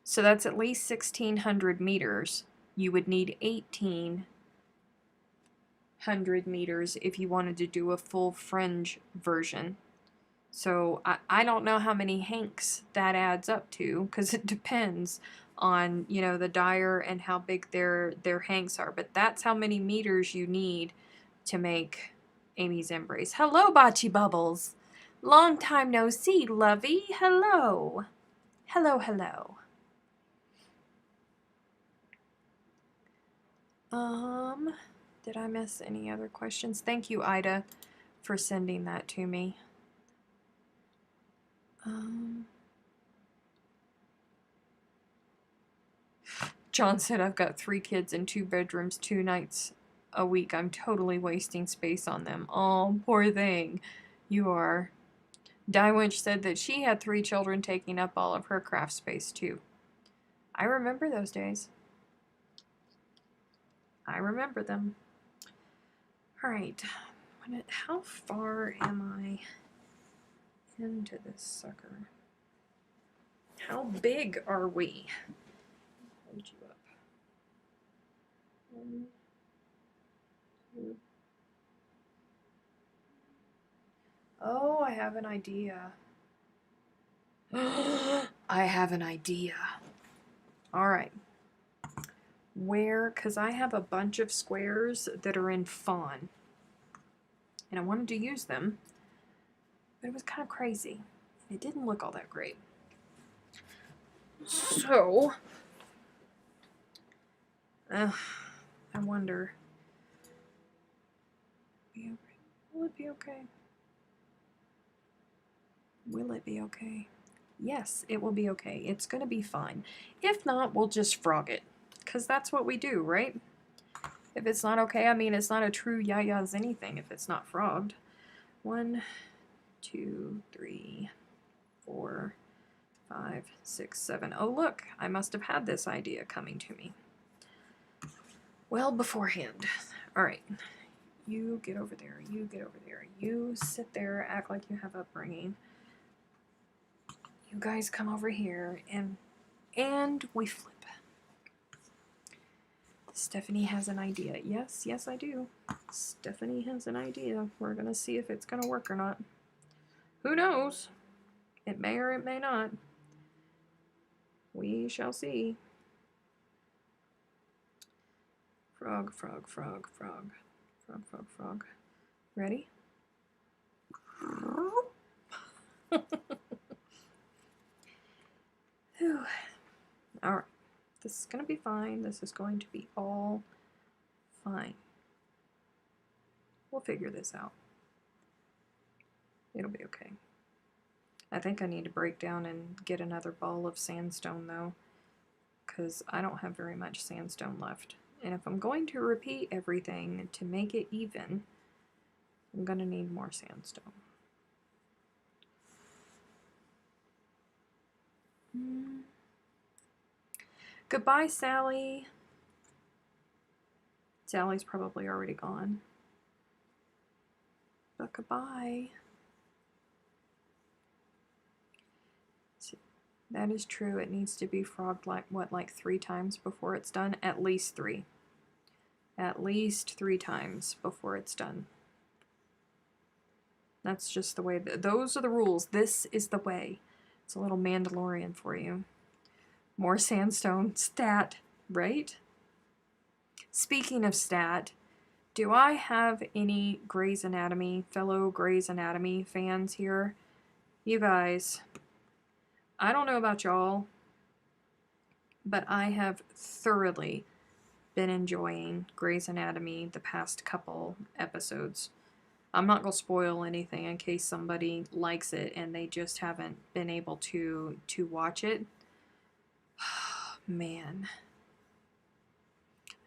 So that's at least 1,600 meters. You would need 1,800 meters if you wanted to do a full fringe version. So I don't know how many hanks that adds up to, because it depends on, you know, the dyer and how big their hanks are. But that's how many meters you need to make Amy's Embrace. Hello, Bocce Bubbles. Long time no see, lovey. Hello. Hello, hello. Did I miss any other questions? Thank you, Ida, for sending that to me. John said, I've got 3 kids and 2 bedrooms, 2 nights a week. I'm totally wasting space on them. Oh, poor thing. You are. Dywinch said that she had 3 children taking up all of her craft space, too. I remember those days. I remember them. Alright. How far am I into this sucker? How big are we? Hold you up. 1, 2. Oh, I have an idea. I have an idea. Alright. Where, because I have a bunch of squares that are in fawn. And I wanted to use them, but it was kind of crazy. It didn't look all that great. So, I wonder, will it be okay? Will it be okay? Yes, it will be okay. It's going to be fine. If not, we'll just frog it, because that's what we do, right? If it's not okay, I mean, it's not a true Yaya's anything if it's not frogged. 1, 2, 3, 4, 5, 6, 7. Oh, look, I must have had this idea coming to me. well beforehand. All right, you get over there, you get over there, you sit there, act like you have upbringing. You guys come over here, and we flip. Stephanie has an idea. Yes, yes I do. Stephanie has an idea. We're gonna see if it's gonna work or not. Who knows? It may or it may not. We shall see. Frog, frog, frog, frog. Frog, frog, frog. Ready? Alright. This is going to be fine. This is going to be all fine. We'll figure this out. It'll be okay. I think I need to break down and get another ball of sandstone though, because I don't have very much sandstone left. And if I'm going to repeat everything to make it even, I'm going to need more sandstone. Goodbye, Sally. Sally's probably already gone. But goodbye. That is true. It needs to be frogged like 3 times before it's done? At least 3. At least 3 times before it's done. That's just the way. Those are the rules. This is the way. It's a little Mandalorian for you. More sandstone. Stat, right? Speaking of stat, do I have any Grey's Anatomy, fellow Grey's Anatomy fans here? You guys, I don't know about y'all, but I have thoroughly been enjoying Grey's Anatomy the past couple episodes. I'm not going to spoil anything in case somebody likes it and they just haven't been able to watch it. Man.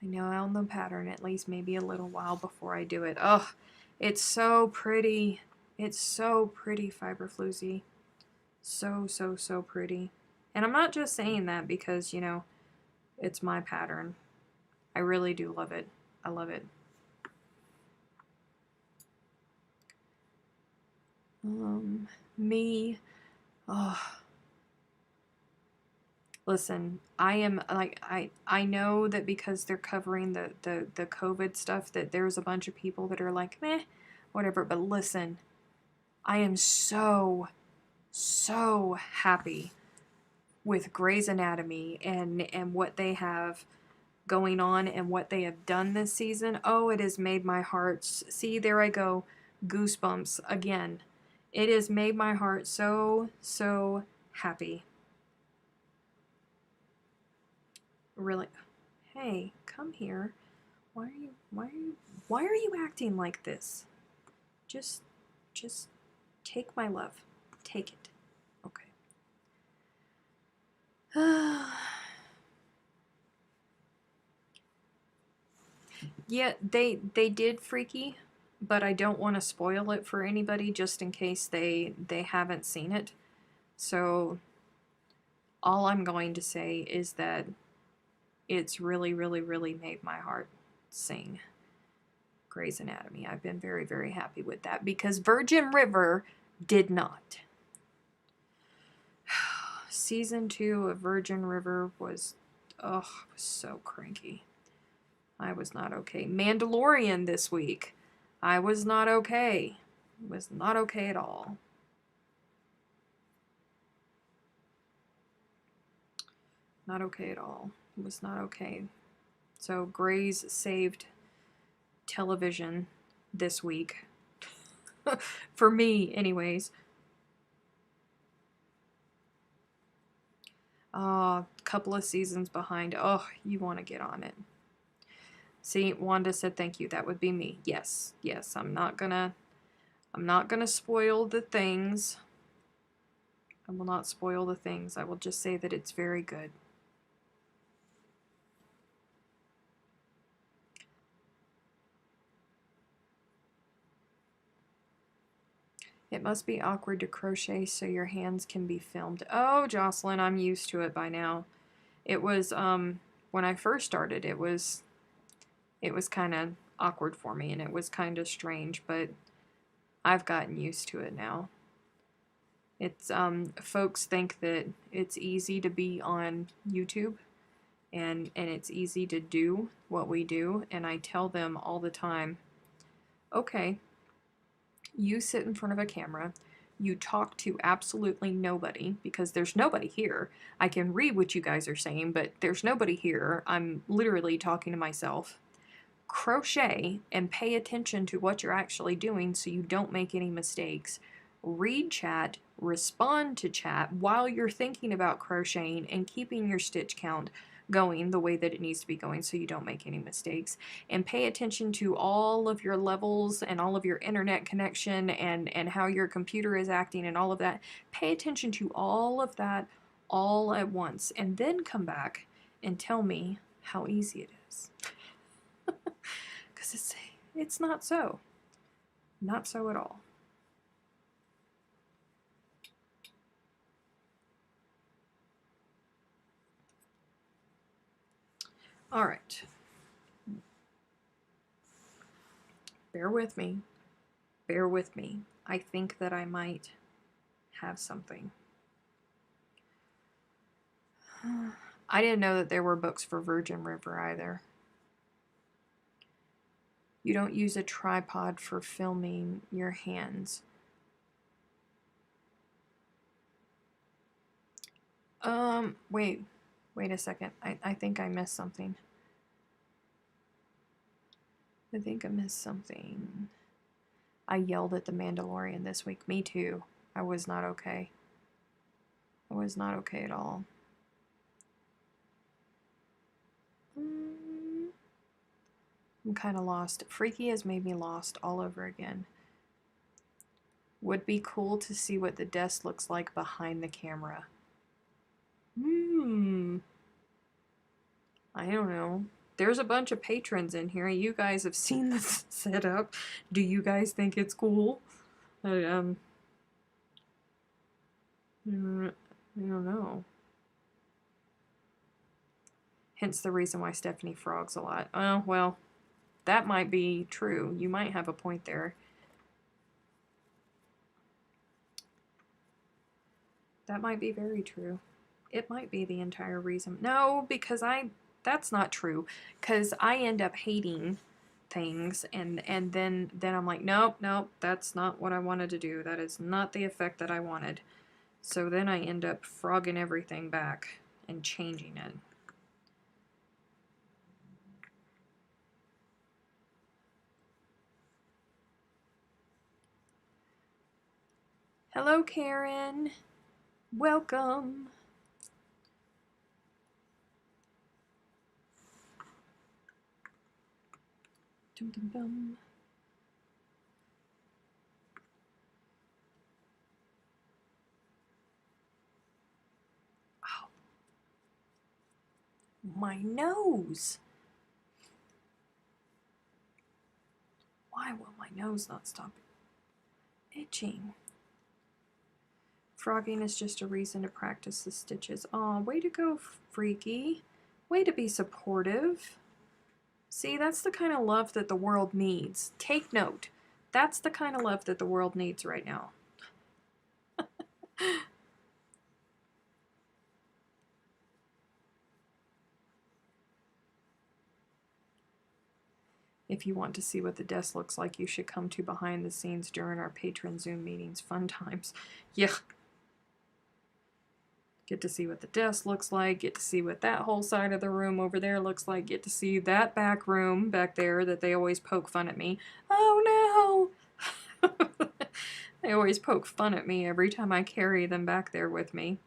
I know I'll know pattern at least maybe a little while before I do it. Oh, it's so pretty. It's so pretty, Fiberfloozy. So, so, so pretty. And I'm not just saying that because, you know, it's my pattern. I really do love it. I love it. Me. Oh. Listen, I am like I know that because they're covering the COVID stuff that there's a bunch of people that are like, meh, whatever, but listen, I am so happy with Grey's Anatomy and what they have going on and what they have done this season. Oh, it has made my heart, see, there I go, goosebumps again. It has made my heart so happy. Really. Hey, come here. Why are you acting like this? Just take my love. Take it. Okay. Yeah, they did Freaky, but I don't want to spoil it for anybody just in case they haven't seen it. So all I'm going to say is that it's really made my heart sing. Grey's Anatomy. I've been very happy with that because Virgin River did not. Season 2 of Virgin River was, was so cranky. I was not okay. Mandalorian this week. I was not okay. Was not okay at all. Not okay at all. Was not okay. So Grey's saved television this week. For me, anyways. A couple of seasons behind. Oh, you want to get on it. See, Wanda said thank you. That would be me. Yes. I'm not gonna spoil the things. I will not spoil the things. I will just say that it's very good. It must be awkward to crochet so your hands can be filmed. Oh, Jocelyn, I'm used to it by now. It was, when I first started, it was it was kind of awkward for me and it was kind of strange, but I've gotten used to it now. It's, folks think that it's easy to be on YouTube and it's easy to do what we do, and I tell them all the time, okay, you sit in front of a camera, you talk to absolutely nobody because there's nobody here. I can read what you guys are saying, but there's nobody here. I'm literally talking to myself. Crochet and pay attention to what you're actually doing so you don't make any mistakes. Read chat, respond to chat while you're thinking about crocheting and keeping your stitch count going the way that it needs to be going so you don't make any mistakes. And pay attention to all of your levels and all of your internet connection and how your computer is acting and all of that. Pay attention to all of that all at once and then come back and tell me how easy it is. Because it's not so. Not so at all. All right. Bear with me. Bear with me. I think that I might have something. I didn't know that there were books for Virgin River either. You don't use a tripod for filming your hands. Wait a second. I think I missed something. I think I missed something. I yelled at the Mandalorian this week. Me too. I was not okay. I was not okay at all. I'm kind of lost. Freaky has made me lost all over again. Would be cool to see what the desk looks like behind the camera. I don't know. There's a bunch of patrons in here. You guys have seen this setup. Do you guys think it's cool? I don't know. Hence the reason why Stephanie frogs a lot. Oh, well, that might be true. You might have a point there. That might be very true. It might be the entire reason. No, because that's not true. Because I end up hating things and then I'm like, nope, that's not what I wanted to do. That is not the effect that I wanted. So then I end up frogging everything back and changing it. Hello, Karen. Welcome. Dum dum dum. Oh. My nose. Why will my nose not stop itching? Frogging is just a reason to practice the stitches. Aw, way to go, Freaky. Way to be supportive. See, that's the kind of love that the world needs. Take note. That's the kind of love that the world needs right now. If you want to see what the desk looks like, you should come to behind the scenes during our patron Zoom meetings. Fun times. Yeah. Get to see what the desk looks like, get to see what that whole side of the room over there looks like, get to see that back room back there that they always poke fun at me. Oh no! They always poke fun at me every time I carry them back there with me.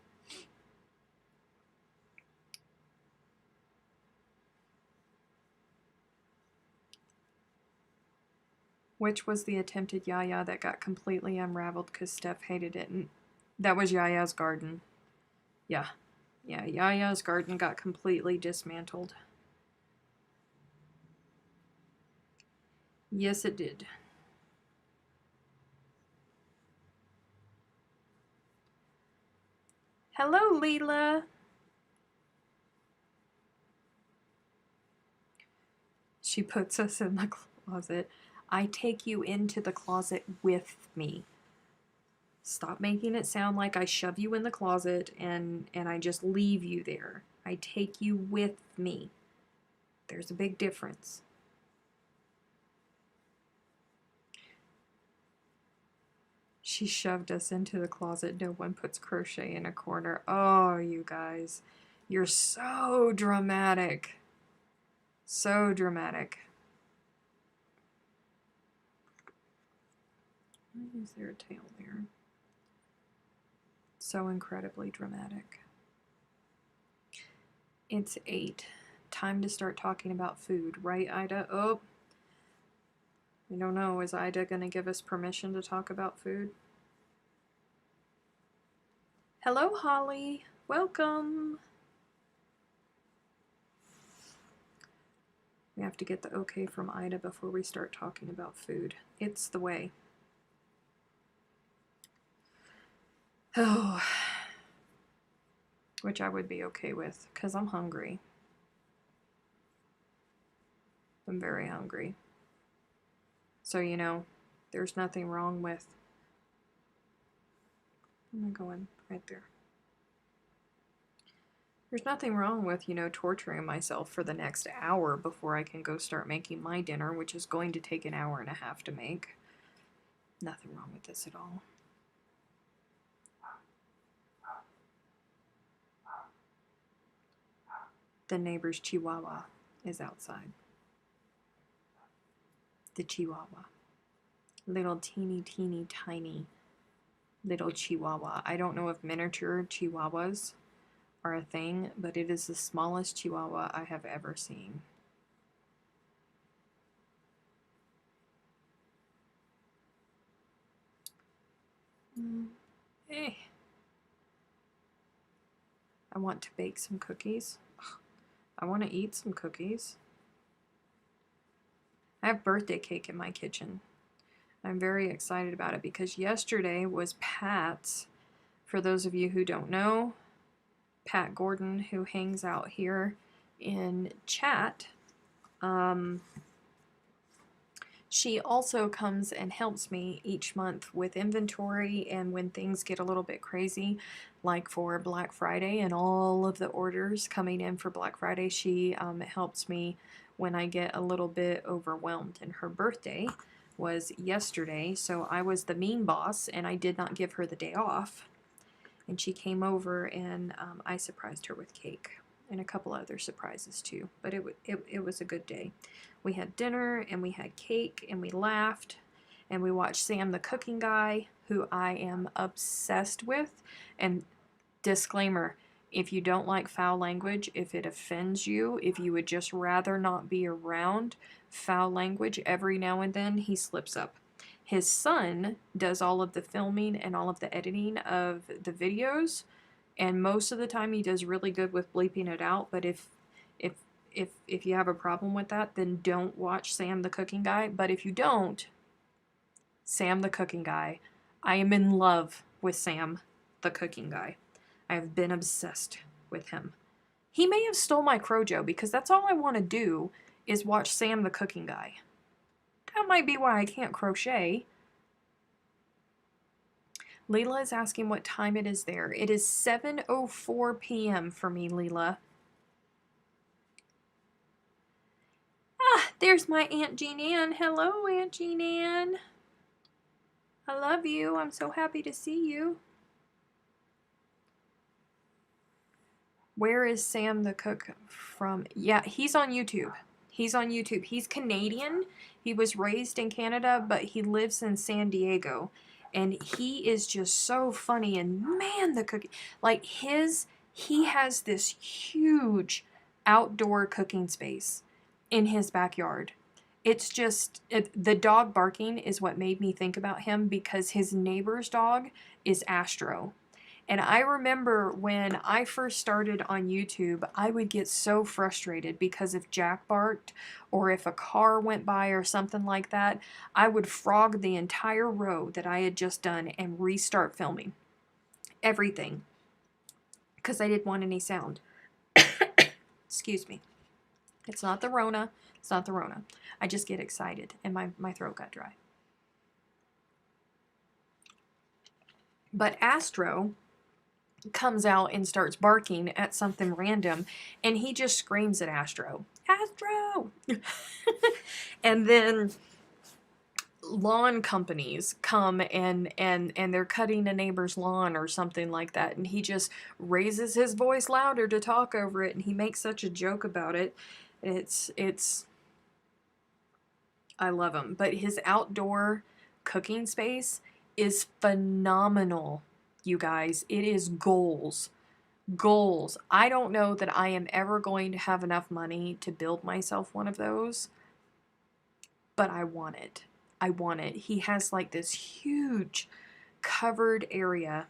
Which was the attempted Yaya that got completely unraveled because Steph hated it. And that was Yaya's garden. Yeah. Yeah, Yaya's garden got completely dismantled. Yes, it did. Hello, Leela. She puts us in the closet. I take you into the closet with me. Stop making it sound like I shove you in the closet and I just leave you there. I take you with me. There's a big difference. She shoved us into the closet. No one puts crochet in a corner. Oh, you guys. You're so dramatic. So dramatic. Why is there a tail there? So incredibly dramatic. It's 8. Time to start talking about food. Right, Ida? Oh. I don't know. Is Ida going to give us permission to talk about food? Hello, Holly. Welcome. We have to get the okay from Ida before we start talking about food. It's the way. Oh. Which I would be okay with, because I'm hungry. I'm very hungry. So, you know, there's nothing wrong with... I'm going right there. There's nothing wrong with, you know, torturing myself for the next hour before I can go start making my dinner, which is going to take an hour and a half to make. Nothing wrong with this at all. The neighbor's chihuahua is outside. The chihuahua. Little teeny tiny little chihuahua. I don't know if miniature chihuahuas are a thing, but it is the smallest chihuahua I have ever seen. Hey. I want to bake some cookies. I want to eat some cookies. I have birthday cake in my kitchen. I'm very excited about it because yesterday was Pat's. For those of you who don't know, Pat Gordon, who hangs out here in chat, she also comes and helps me each month with inventory, and when things get a little bit crazy, like for Black Friday and all of the orders coming in for Black Friday, she helps me when I get a little bit overwhelmed. And her birthday was yesterday, so I was the mean boss and I did not give her the day off. And she came over and I surprised her with cake and a couple other surprises too. But it was a good day. We had dinner and we had cake and we laughed and we watched Sam the Cooking Guy, who I am obsessed with. And disclaimer, if you don't like foul language, if it offends you, if you would just rather not be around foul language, every now and then he slips up. His son does all of the filming and all of the editing of the videos, and most of the time he does really good with bleeping it out. But if you have a problem with that, then don't watch Sam the Cooking Guy. But if you don't, Sam the Cooking Guy, I am in love with Sam the Cooking Guy. I have been obsessed with him. He may have stole my Crojo because that's all I want to do is watch Sam the Cooking Guy. That might be why I can't crochet. Leela is asking what time it is there. It is 7:04 p.m. for me, Leela. Ah, there's my Aunt Jean Ann. Hello, Aunt Jean Ann. I love you. I'm so happy to see you. Where is Sam the Cook from? Yeah, he's on YouTube. He's on YouTube. He's Canadian. He was raised in Canada, but he lives in San Diego. And he is just so funny. And man, the cooking, like he has this huge outdoor cooking space in his backyard. It's just, the dog barking is what made me think about him because his neighbor's dog is Astro. And I remember when I first started on YouTube, I would get so frustrated because if Jack barked or if a car went by or something like that, I would frog the entire row that I had just done and restart filming everything because I didn't want any sound. Excuse me. It's not the Rona. It's not the Rona. I just get excited and my throat got dry. But Astro comes out and starts barking at something random, and he just screams at Astro, Astro! And then lawn companies come and they're cutting a neighbor's lawn or something like that, and he just raises his voice louder to talk over it, and he makes such a joke about it. It's I love him. But his outdoor cooking space is phenomenal, you guys. It is goals. Goals. I don't know that I am ever going to have enough money to build myself one of those, but I want it. I want it. He has like this huge covered area,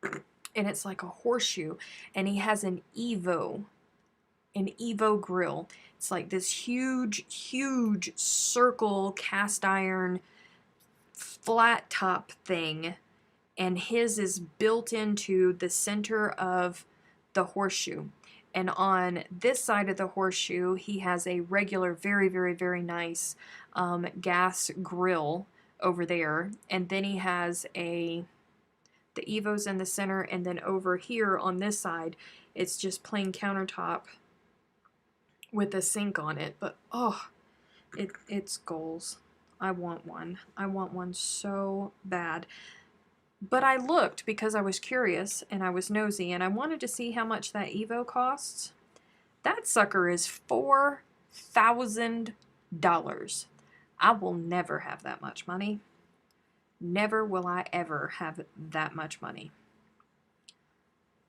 and it's like a horseshoe, and he has an Evo grill. It's like this huge circle cast iron flat top thing, and his is built into the center of the horseshoe. And on this side of the horseshoe, he has a regular, very nice gas grill over there. And then he has the Evo's in the center, and then over here on this side, it's just plain countertop with a sink on it. But oh, it's goals. I want one. I want one so bad. But I looked because I was curious and I was nosy, and I wanted to see how much that Evo costs. That sucker is $4,000. I will never have that much money. Never will I ever have that much money.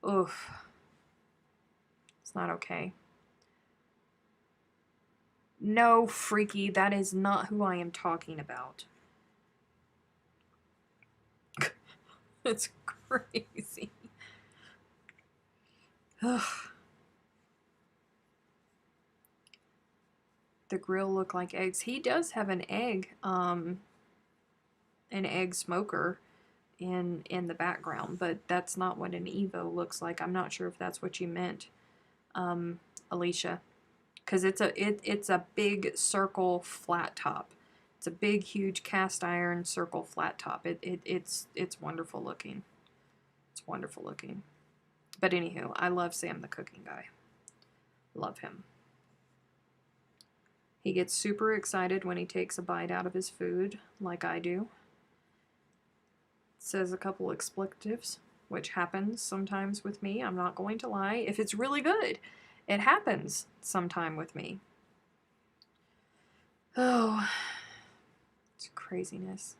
Oof. It's not okay. No, freaky, that is not who I am talking about. It's crazy. Ugh. The grill looked like eggs. He does have an egg smoker in the background, but that's not what an Evo looks like. I'm not sure if that's what you meant, Alicia, because it's a big circle flat top. It's a big, huge cast iron circle flat top. It's wonderful looking. It's wonderful looking. But anywho, I love Sam the cooking guy. Love him. He gets super excited when he takes a bite out of his food, like I do. Says a couple expletives, which happens sometimes with me. I'm not going to lie. If it's really good, it happens sometime with me. Oh, it's craziness.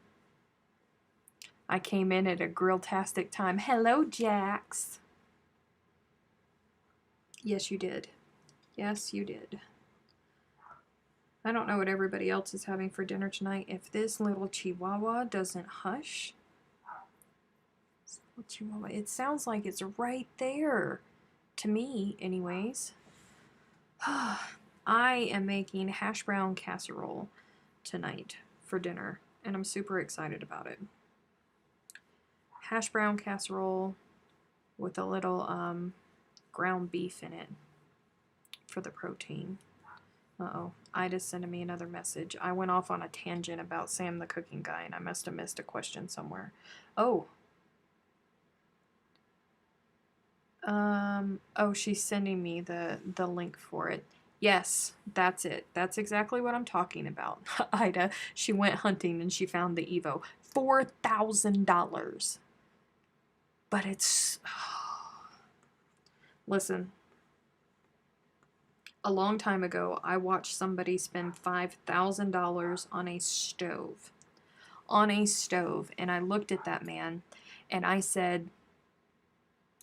I came in at a grill-tastic time. Hello, Jax. Yes, you did. Yes, you did. I don't know what everybody else is having for dinner tonight. If this little chihuahua doesn't hush. Chihuahua, it sounds like it's right there. To me, anyways. I am making hash brown casserole tonight for dinner, and I'm super excited about it. Hash brown casserole with a little ground beef in it for the protein. Uh-oh, Ida's sending me another message. I went off on a tangent about Sam the cooking guy, and I must have missed a question somewhere. Oh. Oh, she's sending me the link for it. Yes, that's it. That's exactly what I'm talking about. Ida, she went hunting and she found the Evo. $4,000. But it's... Listen. A long time ago, I watched somebody spend $5,000 on a stove. On a stove. And I looked at that man and I said,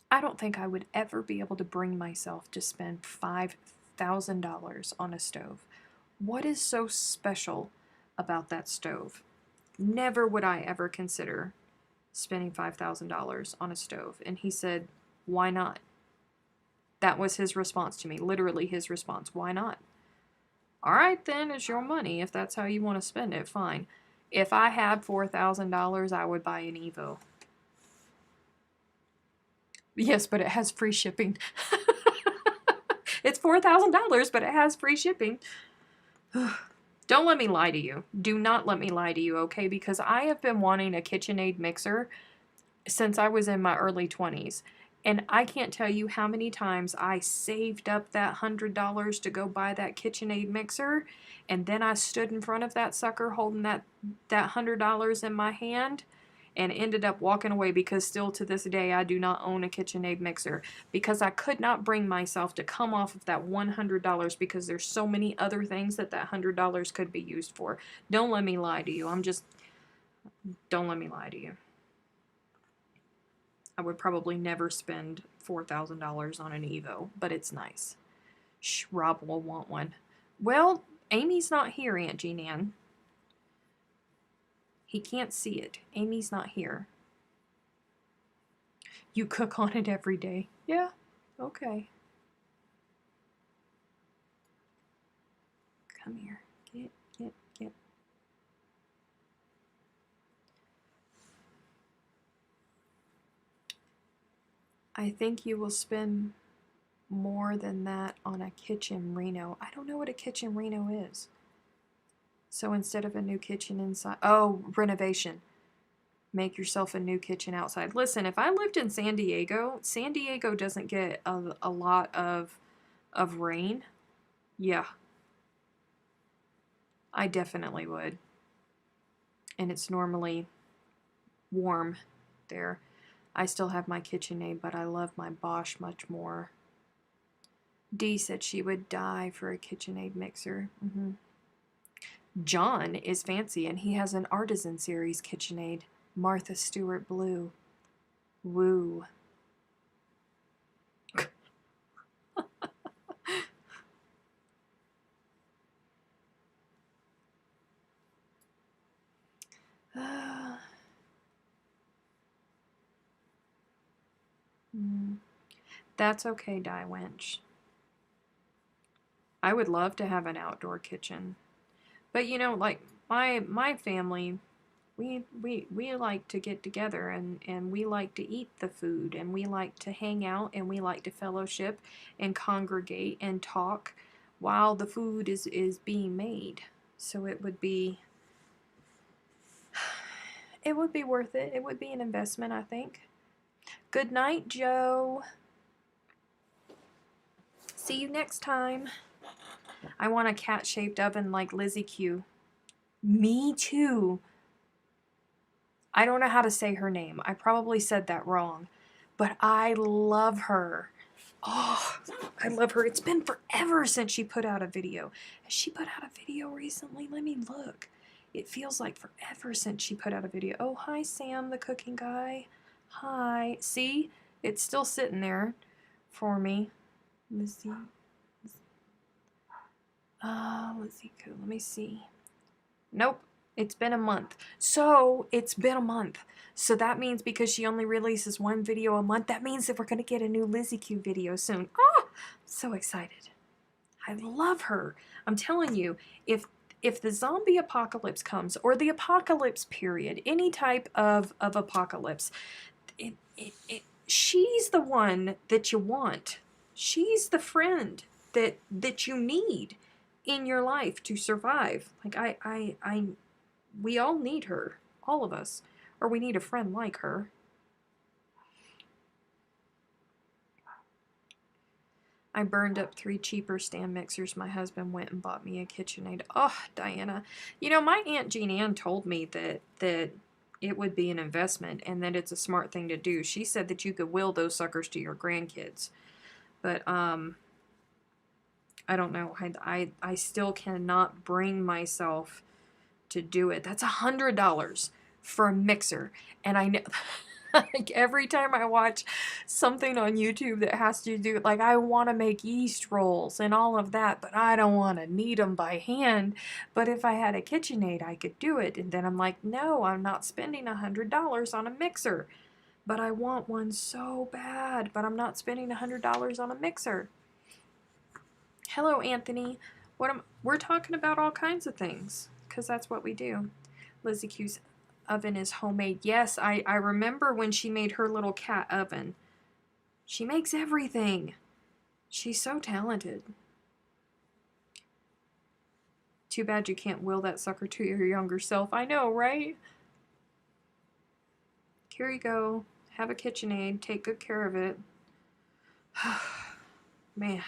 I don't think I would ever be able to bring myself to spend $5,000 on a stove. What is so special about that stove? Never would I ever consider spending $5,000 on a stove. And he said, why not? That was his response to me. Literally his response. Why not? All right, then, it's your money. If that's how you want to spend it, fine. If I had $4,000, I would buy an Evo. Yes, but it has free shipping. It's $4,000, but it has free shipping. Don't let me lie to you. Do not let me lie to you, okay? Because I have been wanting a KitchenAid mixer since I was in my early 20s. And I can't tell you how many times I saved up that $100 to go buy that KitchenAid mixer, and then I stood in front of that sucker holding that $100 in my hand and ended up walking away, because still to this day I do not own a KitchenAid mixer, because I could not bring myself to come off of that $100 because there's so many other things that $100 could be used for. Don't let me lie to you. Don't let me lie to you. I would probably never spend $4,000 on an Evo, but it's nice. Shh, Rob will want one. Well, Amy's not here, Aunt Jean Ann. He can't see it. Amy's not here. You cook on it every day. Yeah, okay. Come here. Get. I think you will spend more than that on a kitchen reno. I don't know what a kitchen reno is. So instead of a new kitchen inside, oh, renovation. Make yourself a new kitchen outside. Listen, if I lived in San Diego doesn't get a lot of rain. Yeah, I definitely would. And it's normally warm there. I still have my KitchenAid, but I love my Bosch much more. Dee said she would die for a KitchenAid mixer. John is fancy, and he has an Artisan Series KitchenAid. Martha Stewart Blue. Woo. That's okay, Die Wench. I would love to have an outdoor kitchen. But you know, like my family, we like to get together, and we like to eat the food, and we like to hang out, and we like to fellowship and congregate and talk while the food is being made. So it would be worth it. It would be an investment, I think. Good night, Joe. See you next time. I want a cat-shaped oven like Lizzie Q. Me too. I don't know how to say her name. I probably said that wrong. But I love her. Oh, I love her. It's been forever since she put out a video. Has she put out a video recently? Let me look. It feels like forever since she put out a video. Oh, hi, Sam, the cooking guy. Hi. See? It's still sitting there for me. Let's see. Let's see. Let me see. Nope. It's been a month. So, it's been a month. So that means because she only releases one video a month, that means that we're going to get a new Lizzie Q video soon. Oh, so excited. I love her. I'm telling you, if the zombie apocalypse comes, or the apocalypse period, any type of apocalypse, she's the one that you want. She's the friend that you need in your life to survive. Like we all need her, all of us, or we need a friend like her. I burned up 3 cheaper stand mixers. My husband went and bought me a KitchenAid. Oh, Diana, you know, my Aunt Jean Ann told me that it would be an investment and that it's a smart thing to do. She said that you could will those suckers to your grandkids, but I don't know. I still cannot bring myself to do it. That's $100 for a mixer. And I know, like, every time I watch something on YouTube that has to do, like, I want to make yeast rolls and all of that, but I don't want to knead them by hand. But if I had a KitchenAid, I could do it. And then I'm like, no, I'm not spending $100 on a mixer. But I want one so bad, but I'm not spending $100 on a mixer. Hello, Anthony. We're talking about all kinds of things, because that's what we do. Lizzie Q's oven is homemade. Yes, I remember when she made her little cat oven. She makes everything. She's so talented. Too bad you can't will that sucker to your younger self. I know, right? Here you go. Have a KitchenAid. Take good care of it. Man.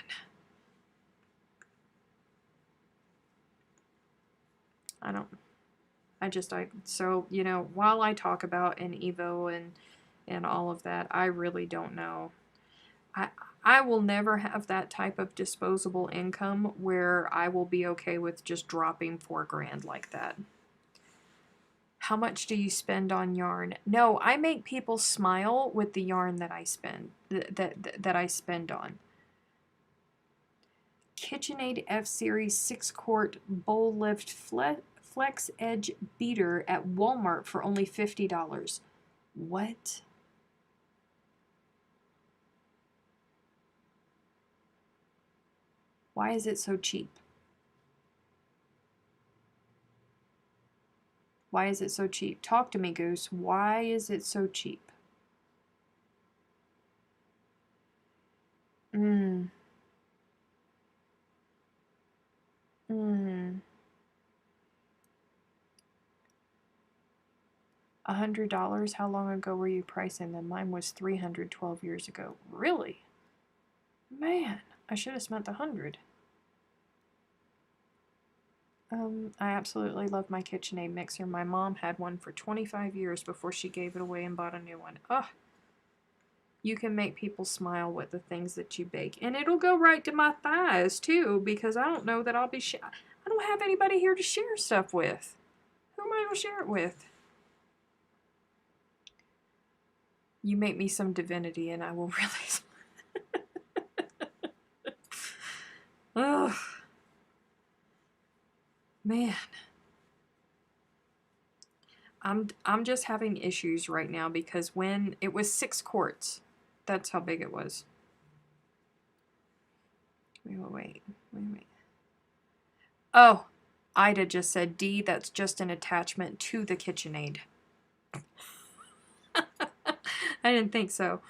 So, you know, while I talk about an Evo and all of that, I really don't know. I will never have that type of disposable income where I will be okay with just dropping $4 grand like that. How much do you spend on yarn? No, I make people smile with the yarn that I spend that I spend on. KitchenAid F Series 6-quart bowl lift flex edge beater at Walmart for only $50. What? Why is it so cheap? Why is it so cheap? Talk to me, Goose. Why is it so cheap? Mmm. Mmm. $100? How long ago were you pricing them? Mine was $300 12 years ago. Really? Man, I should have spent the 100. I absolutely love my KitchenAid mixer. My mom had one for 25 years before she gave it away and bought a new one. Ugh. You can make people smile with the things that you bake. And it'll go right to my thighs, too, because I don't know that I'll be... I don't have anybody here to share stuff with. Who am I going to share it with? You make me some divinity and I will really... Ugh. Man. I'm just having issues right now because when it was 6 quarts, that's how big it was. Wait. Oh, Ida just said D, that's just an attachment to the KitchenAid. I didn't think so.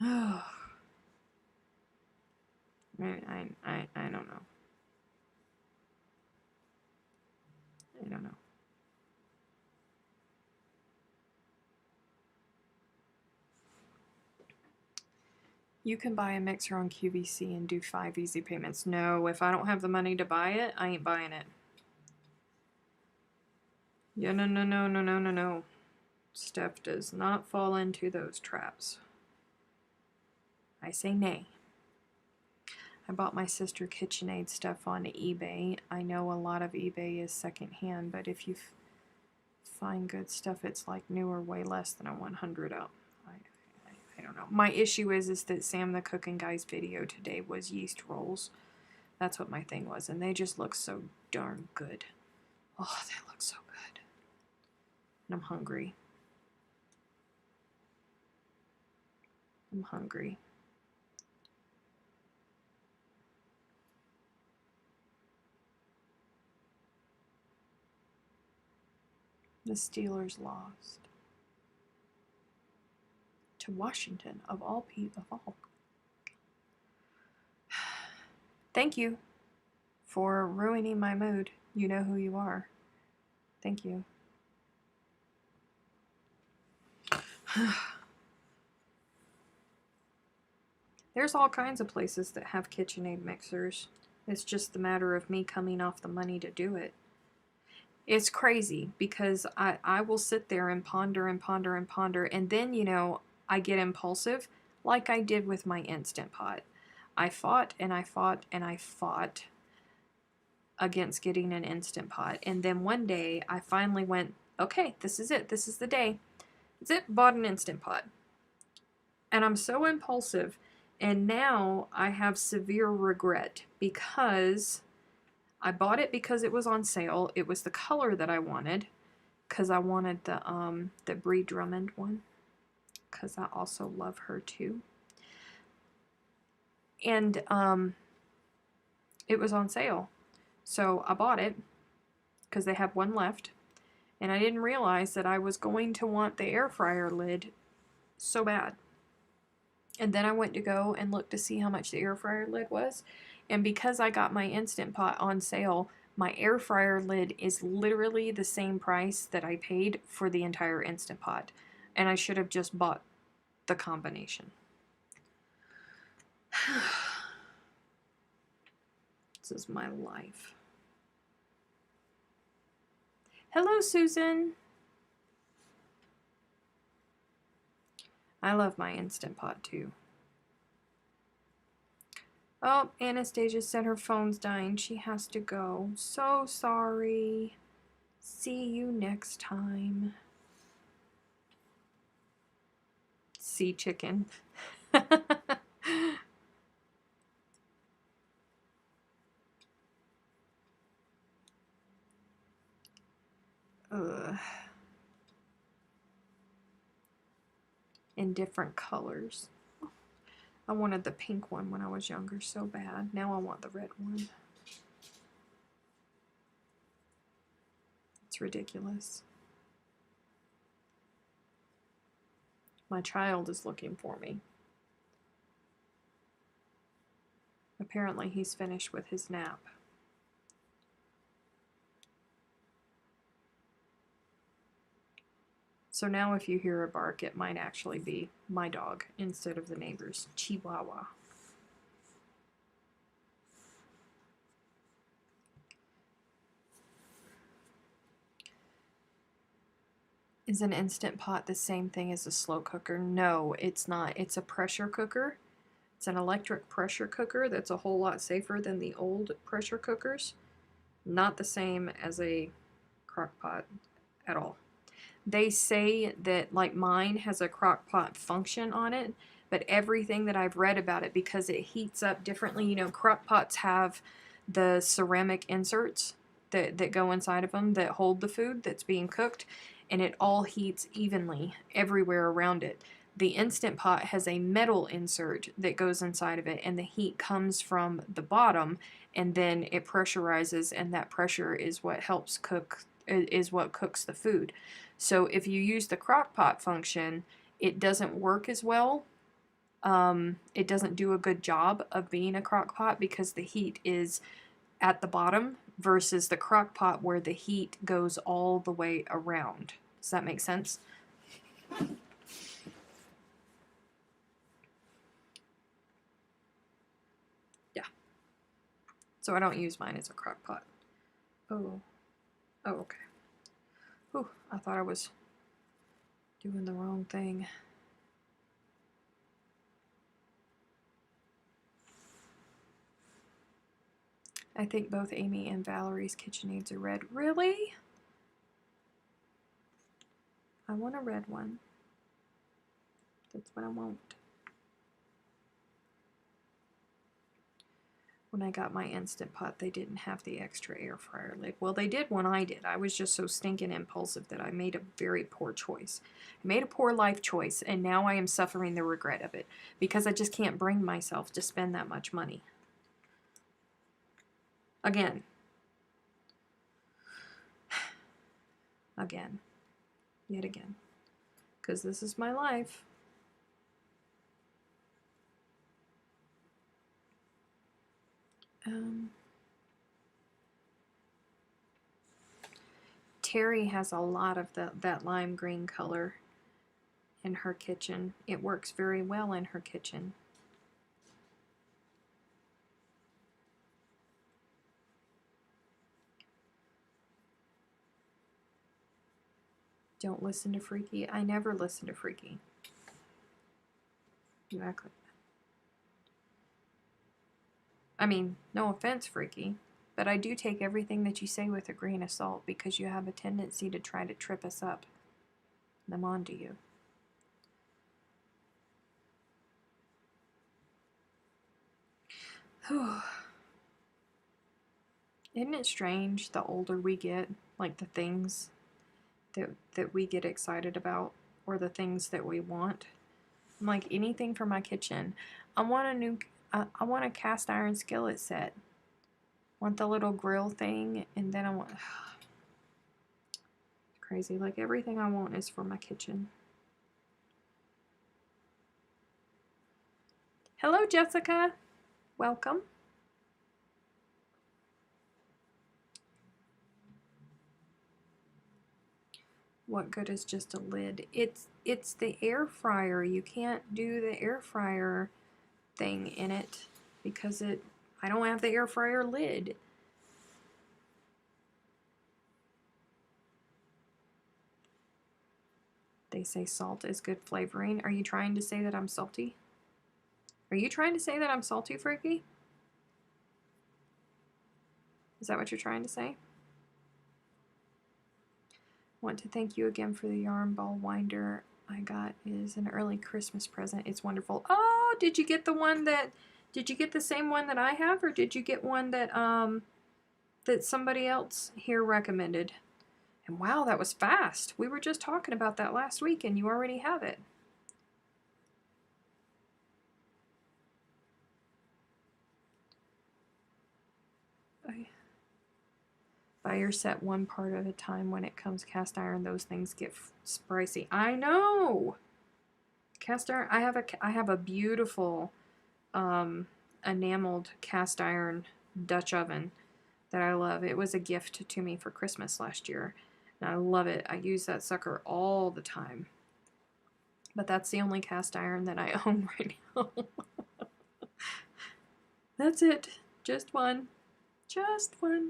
Oh. I don't know. I don't know. You can buy a mixer on QVC and do 5 easy payments. No, if I don't have the money to buy it, I ain't buying it. Yeah, no. Steph does not fall into those traps. I say nay. I bought my sister KitchenAid stuff on eBay. I know a lot of eBay is secondhand, but if you find good stuff, it's like new or way less than a 100 up. I don't know. My issue is that Sam the Cooking Guy's video today was yeast rolls. That's what my thing was, and they just look so darn good. Oh, they look so good. And I'm hungry. I'm hungry. The Steelers lost to Washington, of all people. Thank you for ruining my mood. You know who you are. Thank you. There's all kinds of places that have KitchenAid mixers. It's just the matter of me coming off the money to do it. It's crazy because I will sit there and ponder, and then, you know, I get impulsive like I did with my Instant Pot. I fought against getting an Instant Pot, and then one day I finally went, okay, this is it. This is the day. That's it. Bought an Instant Pot. And I'm so impulsive, and now I have severe regret because I bought it because it was on sale. It was the color that I wanted, because I wanted the Bree Drummond one, because I also love her too. And it was on sale, so I bought it because they have one left. And I didn't realize that I was going to want the air fryer lid so bad. And then I went to go and look to see how much the air fryer lid was. And because I got my Instant Pot on sale, my air fryer lid is literally the same price that I paid for the entire Instant Pot. And I should have just bought the combination. This is my life. Hello, Susan. I love my Instant Pot too. Oh, Anastasia said her phone's dying. She has to go. So sorry. See you next time. Sea chicken. Ugh. In different colors. I wanted the pink one when I was younger so bad. Now I want the red one. It's ridiculous. My child is looking for me. Apparently he's finished with his nap. So now if you hear a bark, it might actually be my dog instead of the neighbor's Chihuahua. Is an Instant Pot the same thing as a slow cooker? No, it's not. It's a pressure cooker. It's an electric pressure cooker that's a whole lot safer than the old pressure cookers. Not the same as a crock pot at all. They say that, like, mine has a crock pot function on it, but everything that I've read about it, because it heats up differently, you know, crock pots have the ceramic inserts that go inside of them that hold the food that's being cooked, and it all heats evenly everywhere around it. The Instant Pot has a metal insert that goes inside of it, and the heat comes from the bottom, and then it pressurizes, and that pressure is what helps cook, is what cooks the food. So if you use the crock pot function, it doesn't work as well. It doesn't do a good job of being a crock pot because the heat is at the bottom versus the crock pot where the heat goes all the way around. Does that make sense? Yeah. So I don't use mine as a crock pot. Oh. Oh, okay. Whew, I thought I was doing the wrong thing. I think both Amy and Valerie's KitchenAids are red. Really? I want a red one. That's what I want. When I got my Instant Pot, they didn't have the extra air fryer lid. Well, they did when I did. I was just so stinking impulsive that I made a very poor choice. I made a poor life choice, and now I am suffering the regret of it because I just can't bring myself to spend that much money. Again. Again. Yet again. Because this is my life. Terry has a lot of that lime green color in her kitchen. It works very well in her kitchen. Don't listen to Freaky. I never listen to Freaky. Exactly. I mean, no offense, Freaky, but I do take everything that you say with a grain of salt because you have a tendency to try to trip us up. And I'm on to you. Isn't it strange the older we get, like the things that we get excited about or the things that we want? I'm like, anything for my kitchen. I want a cast iron skillet set. Want the little grill thing, and then I want crazy. Like everything I want is for my kitchen. Hello, Jessica. Welcome. What good is just a lid? It's the air fryer. You can't do the air fryer thing in it because I don't have the air fryer lid. They say salt is good flavoring. Are you trying to say that I'm salty? Are you trying to say that I'm salty, Frankie? Is that what you're trying to say? Want to thank you again for the yarn ball winder I got. It is an early Christmas present. It's wonderful. Oh, did you get the one that, did you get the same one that I have, or did you get one that that somebody else here recommended? And wow, that was fast. We were just talking about that last week and you already have it. Buy your set one part at a time. When it comes cast iron, those things get pricey. I know. Cast iron. I have a beautiful enameled cast iron Dutch oven that I love. It was a gift to me for Christmas last year, and I love it. I use that sucker all the time. But that's the only cast iron that I own right now. That's it. Just one. Just one.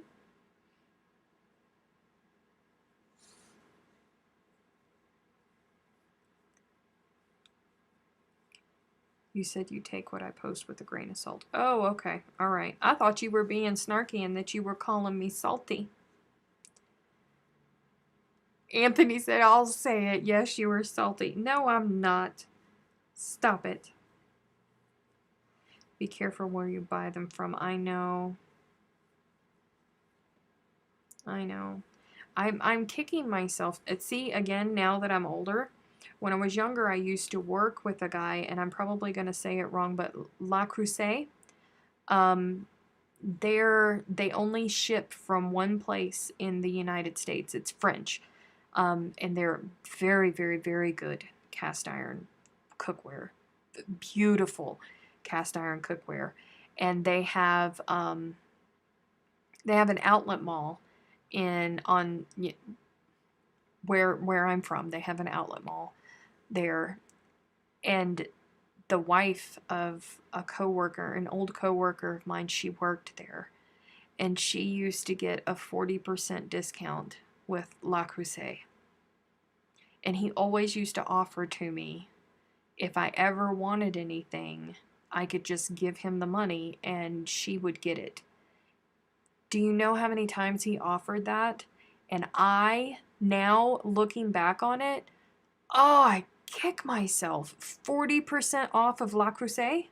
You said you take what I post with a grain of salt. Oh, okay. All right. I thought you were being snarky and that you were calling me salty. Anthony said, I'll say it. Yes, you were salty. No, I'm not. Stop it. Be careful where you buy them from. I know. I know. I'm kicking myself. See, again, now that I'm older, when I was younger, I used to work with a guy, and I'm probably going to say it wrong, but Le Creuset, they only ship from one place in the United States. It's French. And they're very, very, very good cast iron cookware. Beautiful cast iron cookware. And they have an outlet mall where I'm from. They have an outlet mall there, and the wife of a coworker, an old coworker of mine, she worked there, and she used to get a 40% discount with Le Creuset. And he always used to offer to me, if I ever wanted anything, I could just give him the money and she would get it. Do you know how many times he offered that? And I, now looking back on it, oh, I kick myself. 40% off of Le Creuset?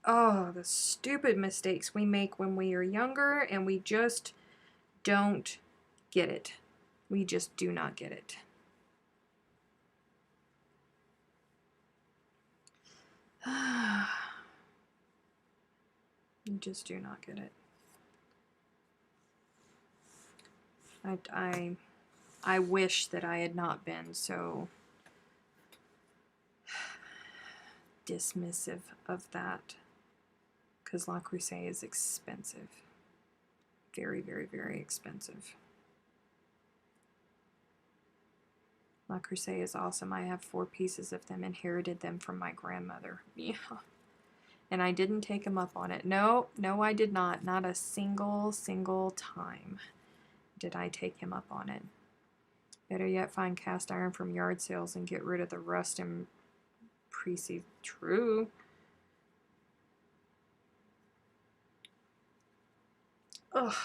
Oh, the stupid mistakes we make when we are younger and we just don't get it. We just do not get it. You just do not get it. I wish that I had not been so dismissive of that, because Le Creuset is expensive. Very, very, very expensive. Le Creuset is awesome. I have 4 pieces of them, inherited them from my grandmother. Yeah. And I didn't take him up on it. No, I did not. Not a single time did I take him up on it. Better yet, find cast iron from yard sales and get rid of the rust and pre-seed. True. Ugh.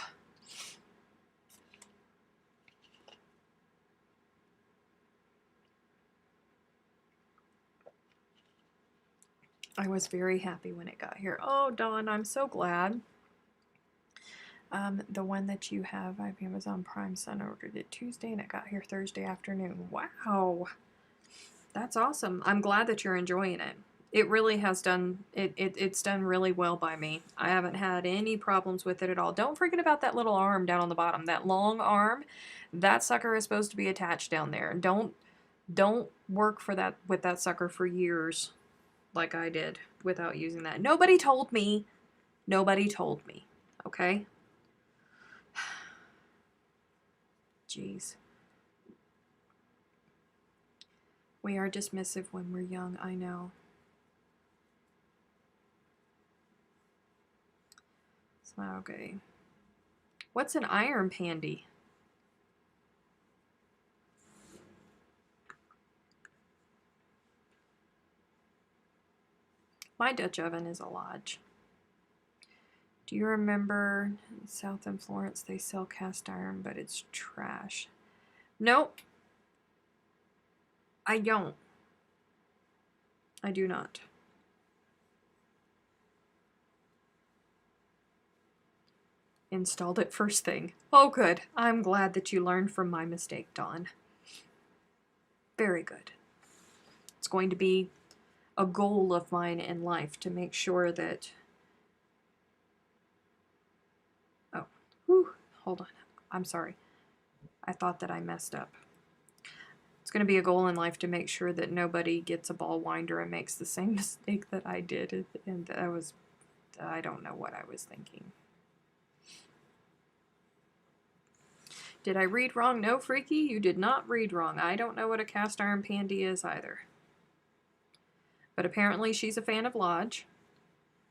I was very happy when it got here. Oh, Dawn, I'm so glad. The one that you have, I have Amazon Prime. Son ordered it Tuesday and it got here Thursday afternoon. Wow. That's awesome. I'm glad that you're enjoying it. It really has done, it's done really well by me. I haven't had any problems with it at all. Don't forget about that little arm down on the bottom, that long arm. That sucker is supposed to be attached down there. Don't work for that with that sucker for years like I did without using that. Nobody told me. Nobody told me. Okay? Jeez. We are dismissive when we're young, I know. So, okay. What's an iron pandy? My Dutch oven is a lodge. Do you remember south in Florence they sell cast iron, but it's trash? Nope. I don't. I do not. Installed it first thing. Oh, good. I'm glad that you learned from my mistake, Dawn. Very good. It's going to be a goal of mine in life to make sure that... Oh, whew, hold on. I'm sorry. I thought that I messed up. It's going to be a goal in life to make sure that nobody gets a ball winder and makes the same mistake that I did. And I don't know what I was thinking. Did I read wrong? No, Freaky, you did not read wrong. I don't know what a cast iron pandy is either. But apparently she's a fan of Lodge,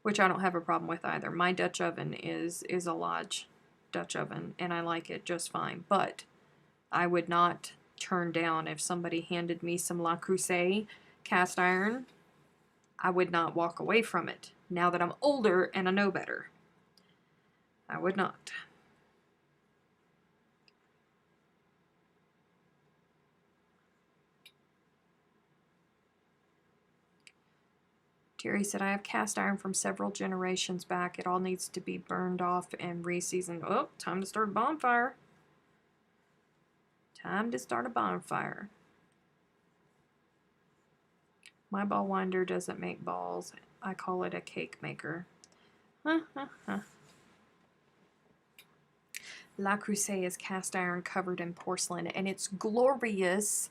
which I don't have a problem with either. My Dutch oven is a Lodge Dutch oven, and I like it just fine. But I would not turn down if somebody handed me some Le Creuset cast iron. I would not walk away from it. Now that I'm older and I know better, I would not. Terry said, I have cast iron from several generations back. It all needs to be burned off and reseasoned. Oh, time to start a bonfire. Time to start a bonfire. My ball winder doesn't make balls. I call it a cake maker. Ha ha ha. Le Creuset is cast iron covered in porcelain, and it's glorious.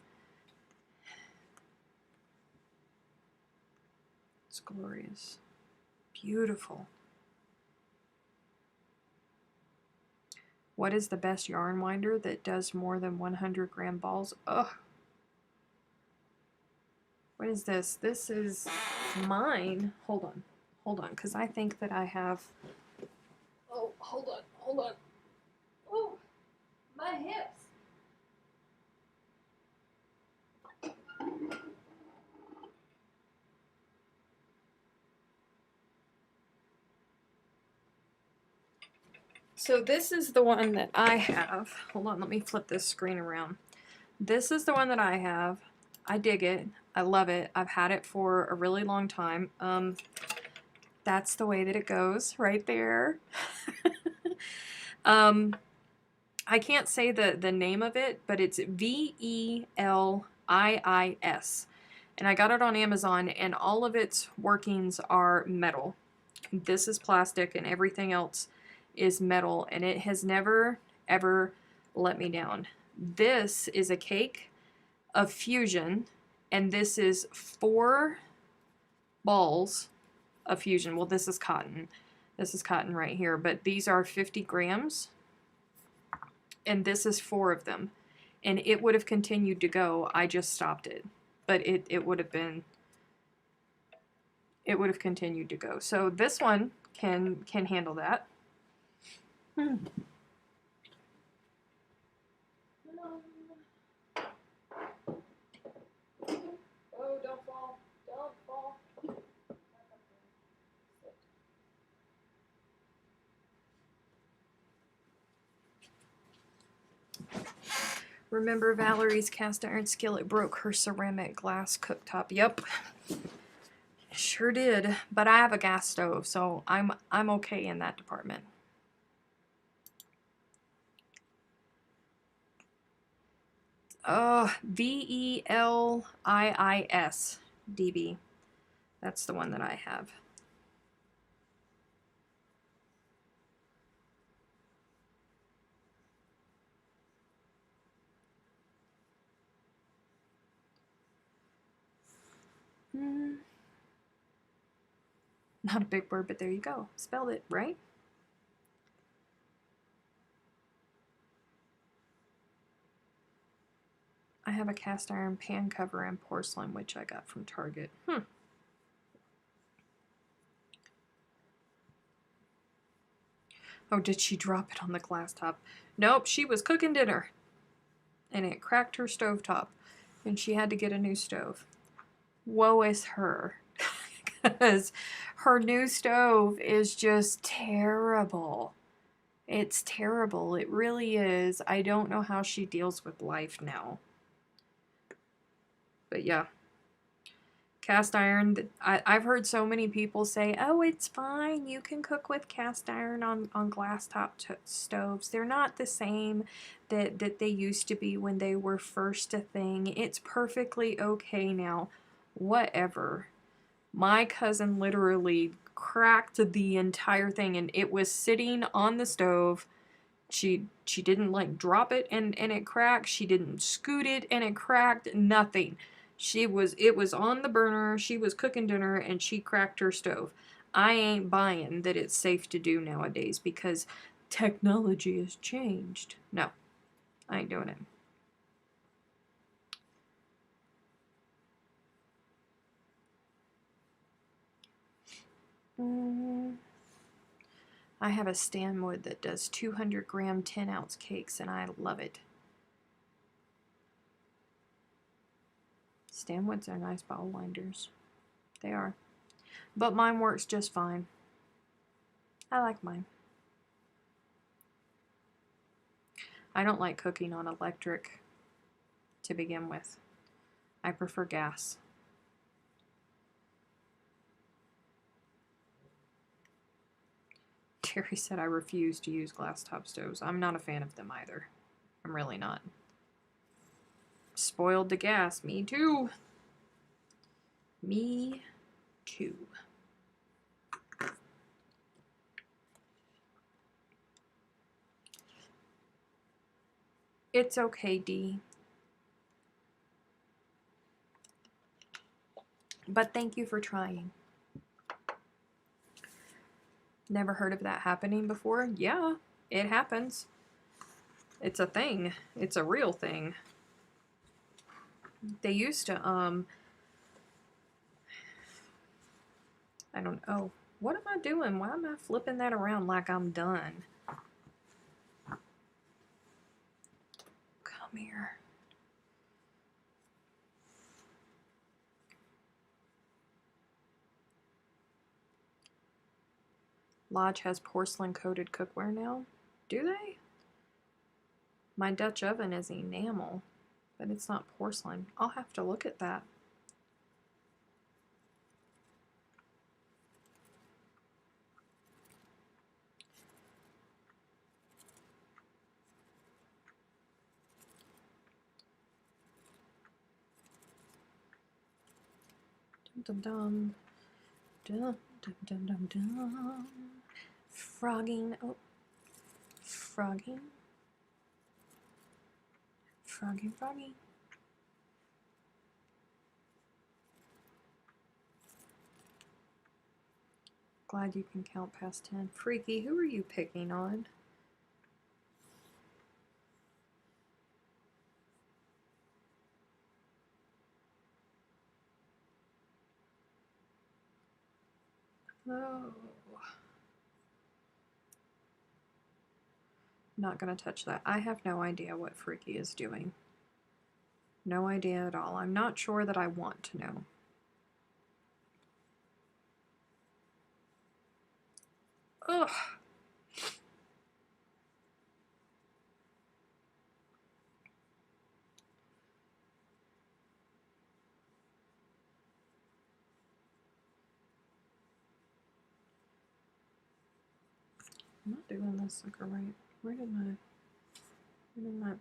It's glorious. Beautiful. What is the best yarn winder that does more than 100 gram balls? Ugh. What is this? This is mine. Hold on, because I think that I have... Oh, hold on. Oh, my hips. So this is the one that I have. Hold on, let me flip this screen around. This is the one that I have. I dig it. I love it. I've had it for a really long time. That's the way that it goes right there. I can't say the name of it, but it's Veliis. And I got it on Amazon, and all of its workings are metal. This is plastic, and everything else is metal, and it has never, ever let me down. This is a cake of fusion, and this is 4 balls of fusion. Well, this is cotton. This is cotton right here, but these are 50 grams, and this is 4 of them. And it would have continued to go. I just stopped it. But it would have been... It would have continued to go. So this one can handle that. Oh, don't fall. Don't fall. Remember Valerie's cast iron skillet broke her ceramic glass cooktop? Yep. Sure did. But I have a gas stove, so I'm okay in that department. Veliis, DB. That's the one that I have. Not a big word, but there you go. Spelled it right. I have a cast iron pan cover and porcelain, which I got from Target. Oh, did she drop it on the glass top? Nope, she was cooking dinner. And it cracked her stovetop. And she had to get a new stove. Woe is her. Because her new stove is just terrible. It's terrible. It really is. I don't know how she deals with life now. But yeah. Cast iron, I've heard so many people say, oh, it's fine, you can cook with cast iron on glass top stoves. They're not the same that they used to be when they were first a thing. It's perfectly okay now. Whatever. My cousin literally cracked the entire thing, and it was sitting on the stove. She didn't like drop it and it cracked. She didn't scoot it and it cracked. Nothing. It was on the burner. She was cooking dinner and she cracked her stove. I ain't buying that it's safe to do nowadays because technology has changed. No, I ain't doing it. I have a Stanwood that does 200 gram 10-ounce cakes and I love it. Stanwoods are nice ball winders. They are. But mine works just fine. I like mine. I don't like cooking on electric to begin with. I prefer gas. Terry said I refuse to use glass top stoves. I'm not a fan of them either. I'm really not. Spoiled the gas. Me too. Me too. It's okay, Dee. But thank you for trying. Never heard of that happening before? Yeah, it happens. It's a thing. It's a real thing. They used to, I don't know. What am I doing? Why am I flipping that around like I'm done? Come here. Lodge has porcelain-coated cookware now. Do they? My Dutch oven is enamel, but it's not porcelain. I'll have to look at that. Dum dum dum dum dum dum dum. Frogging. Oh, frogging. Froggy, froggy. Glad you can count past 10. Freaky, who are you picking on? Oh. Not gonna touch that. I have no idea what Freaky is doing. No idea at all. I'm not sure that I want to know. Ugh. I'm not doing this sucker right. Where did my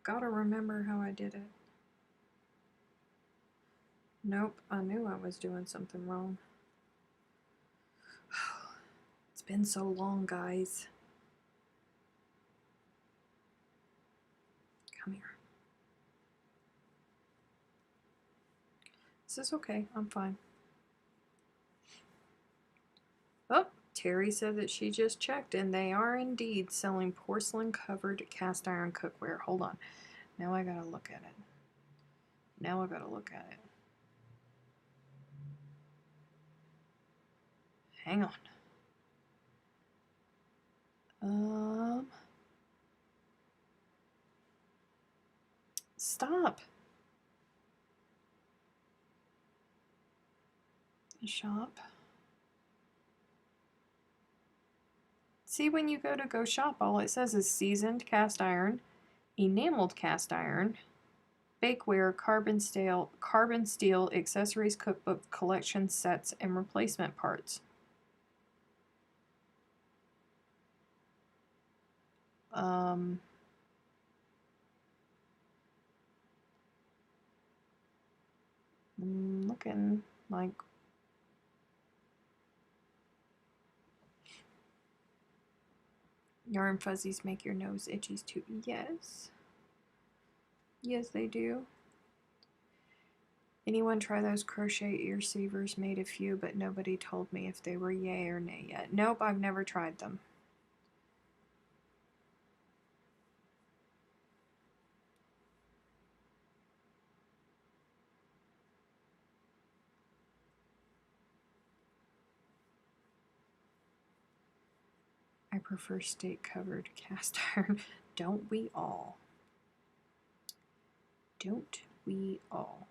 gotta remember how I did it. Nope, I knew I was doing something wrong. It's been so long, guys. Come here. This is okay. I'm fine. Oh, Terry said that she just checked, and they are indeed selling porcelain-covered cast iron cookware. Hold on. Now I gotta look at it. Now I gotta look at it. Hang on. Stop. Shop. See, when you go shop, all it says is seasoned cast iron, enameled cast iron, bakeware, carbon steel, accessories, cookbook, collection sets, and replacement parts. Looking like yarn fuzzies make your nose itchy too. Yes. Yes, they do. Anyone try those crochet ear receivers? Made a few, but nobody told me if they were yay or nay yet. Nope, I've never tried them. I prefer steak-covered cast iron. Don't we all? Don't we all?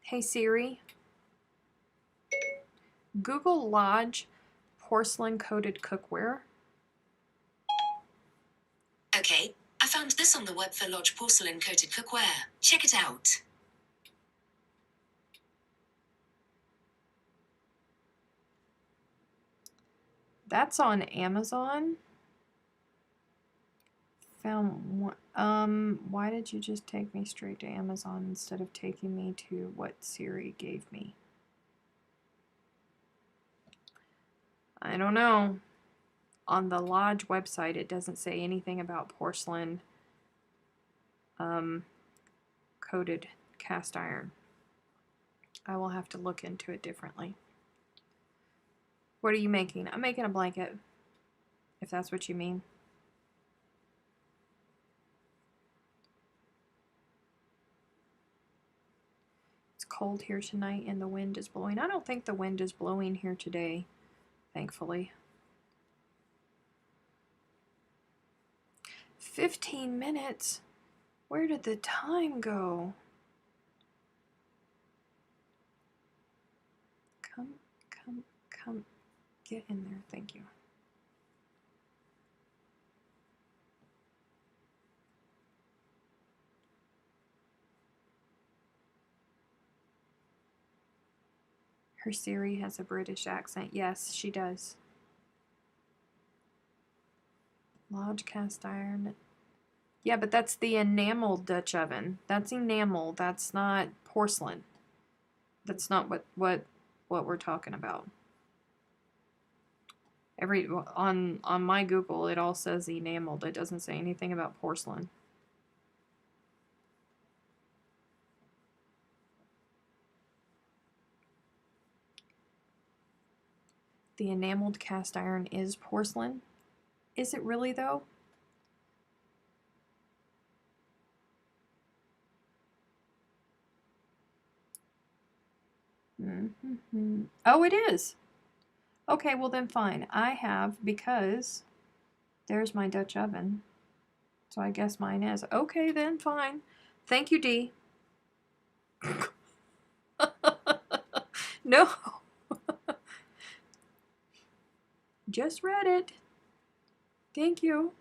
Hey Siri, Google Lodge porcelain-coated cookware. Okay, I found this on the web for Lodge porcelain-coated cookware. Check it out. That's on Amazon. Found one. Why did you just take me straight to Amazon instead of taking me to what Siri gave me? I don't know. On the Lodge website, it doesn't say anything about porcelain coated cast iron. I will have to look into it differently. What are you making? I'm making a blanket, if that's what you mean. It's cold here tonight and the wind is blowing. I don't think the wind is blowing here today, thankfully. 15 minutes? Where did the time go? Come, get in there, thank you. Her Siri has a British accent. Yes, she does. Lodge cast iron. Yeah, but that's the enameled Dutch oven. That's enamel. That's not porcelain. That's not what we're talking about. On my Google, it all says enameled. It doesn't say anything about porcelain. The enameled cast iron is porcelain. Is it really though? Oh, it is. Okay, well then fine. I have, because there's my Dutch oven. So I guess mine is. Okay, then fine. Thank you, Dee. No. Just read it. Thank you.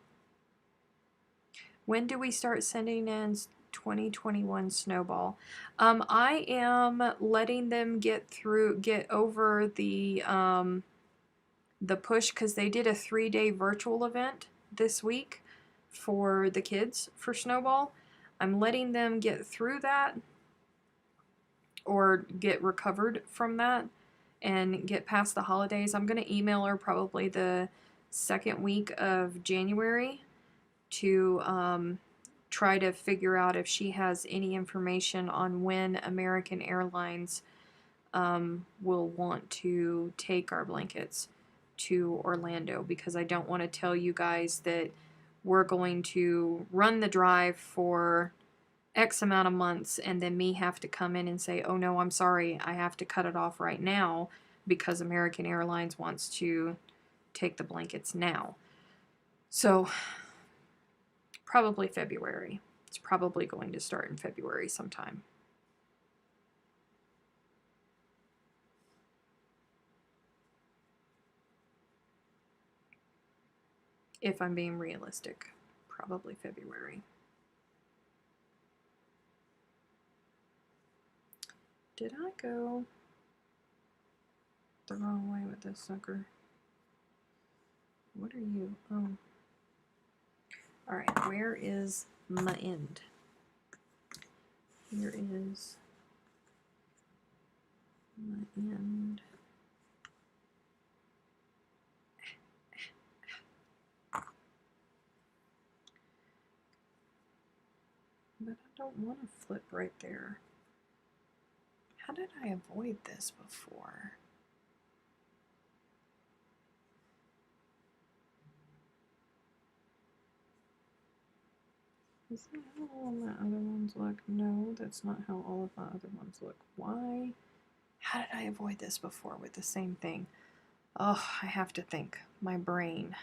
When do we start sending in 2021 Snowball? I am letting them get over the push, because they did a 3-day virtual event this week. for the kids for Snowball. I'm letting them get through that or get recovered from that and get past the holidays. I'm going to email her probably the second week of January to try to figure out if she has any information on when American Airlines will want to take our blankets to Orlando, because I don't want to tell you guys that we're going to run the drive for X amount of months and then me have to come in and say, oh no, I'm sorry, I have to cut it off right now because American Airlines wants to take the blankets now. So probably February. It's probably going to start in February sometime. If I'm being realistic, probably February. Did I go the wrong way with this sucker? What are you? Oh. Alright, where is my end? Here is my end. But I don't want to flip right there. How did I avoid this before? Is that how all my other ones look? No, that's not how all of my other ones look. Why? How did I avoid this before with the same thing? Oh, I have to think. My brain.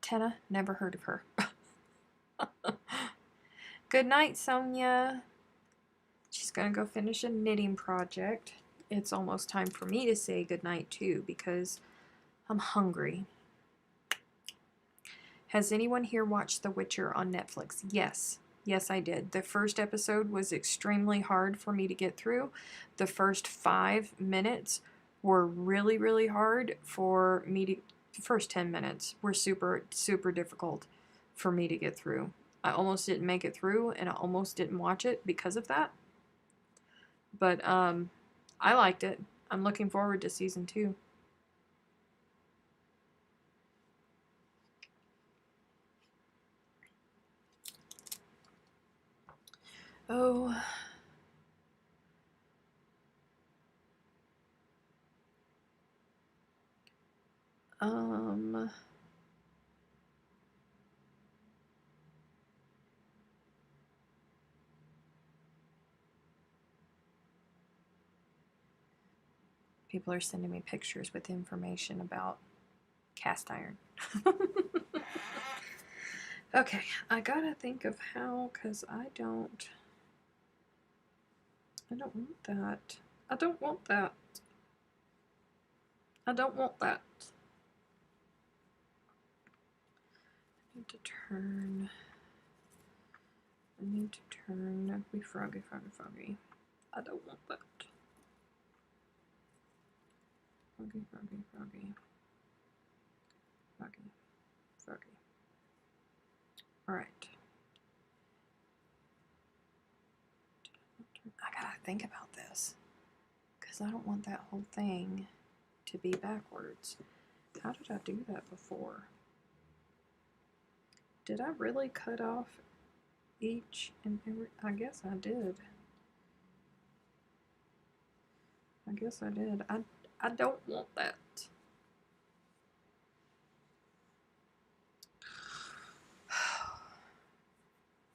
Tenna, never heard of her. Good night, Sonia. She's gonna go finish a knitting project. It's almost time for me to say goodnight too, because I'm hungry. Has anyone here watched The Witcher on Netflix? Yes. Yes, I did. The first episode was extremely hard for me to get through. The first 5 minutes were really, really hard for me to... The first 10 minutes were super, super difficult for me to get through. I almost didn't make it through, and I almost didn't watch it because of that. But I liked it. I'm looking forward to season 2. Oh. People are sending me pictures with information about cast iron. Okay, I gotta think of how, because I don't want that. I don't want that. I don't want that. I need to turn. Be froggy. I don't want that. Froggy. Alright. I gotta think about this, because I don't want that whole thing to be backwards. How did I do that before? Did I really cut off each and every... I guess I did. I don't want that.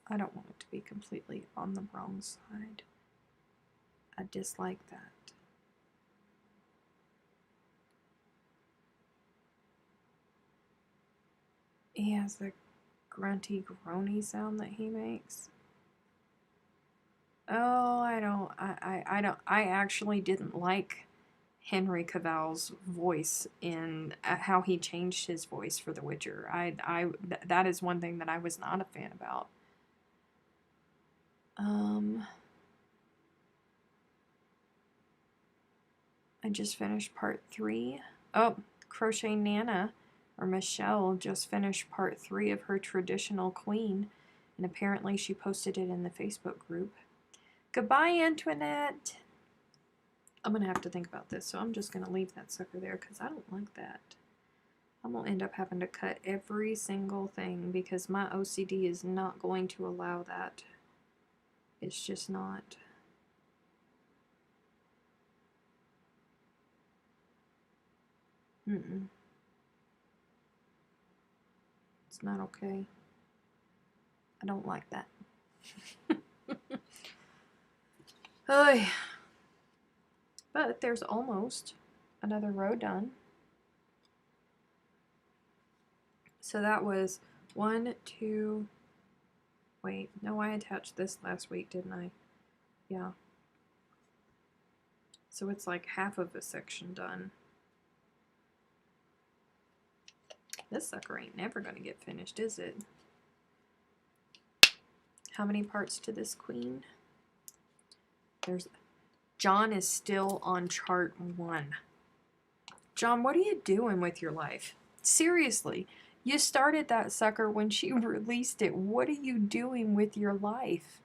I don't want it to be completely on the wrong side. I dislike that. He has the grunty groany sound that he makes. Oh, I actually didn't like Henry Cavill's voice in how he changed his voice for The Witcher. That is one thing that I was not a fan about. I just finished part 3. Oh, Crochet Nana, or Michelle, just finished part 3 of her traditional queen, and apparently she posted it in the Facebook group. Goodbye, Antoinette! I'm going to have to think about this, so I'm just going to leave that sucker there because I don't like that. I'm going to end up having to cut every single thing because my OCD is not going to allow that. It's just not. It's not okay. I don't like that. Oy. But there's almost another row done. So that was 1, 2, wait, no, I attached this last week, didn't I? Yeah. So it's like half of a section done. This sucker ain't never gonna get finished, is it? How many parts to this queen? John is still on chart 1. John, what are you doing with your life? Seriously, you started that sucker when she released it. What are you doing with your life?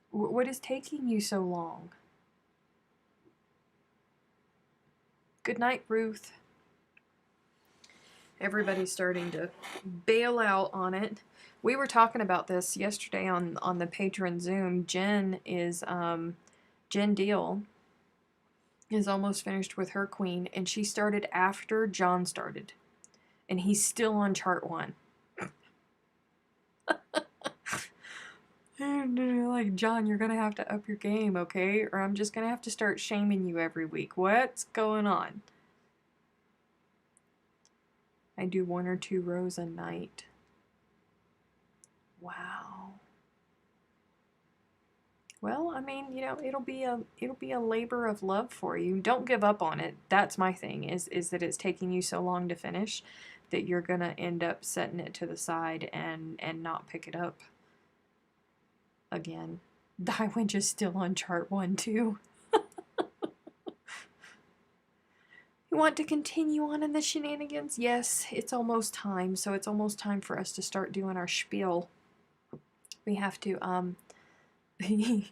What is taking you so long? Good night, Ruth. Everybody's starting to bail out on it. We were talking about this yesterday on the patron Zoom. Jen Deal is almost finished with her queen, and she started after John started. And he's still on chart 1. Like, John, you're gonna have to up your game, okay? Or I'm just gonna have to start shaming you every week. What's going on? I do 1 or 2 rows a night. Wow. Well, I mean, you know, it'll be a labor of love for you. Don't give up on it. That's my thing, is that it's taking you so long to finish that you're gonna end up setting it to the side and not pick it up again. Die Winch is still on chart 1 too. You want to continue on in the shenanigans? Yes, it's almost time. So it's almost time for us to start doing our spiel. We have to, you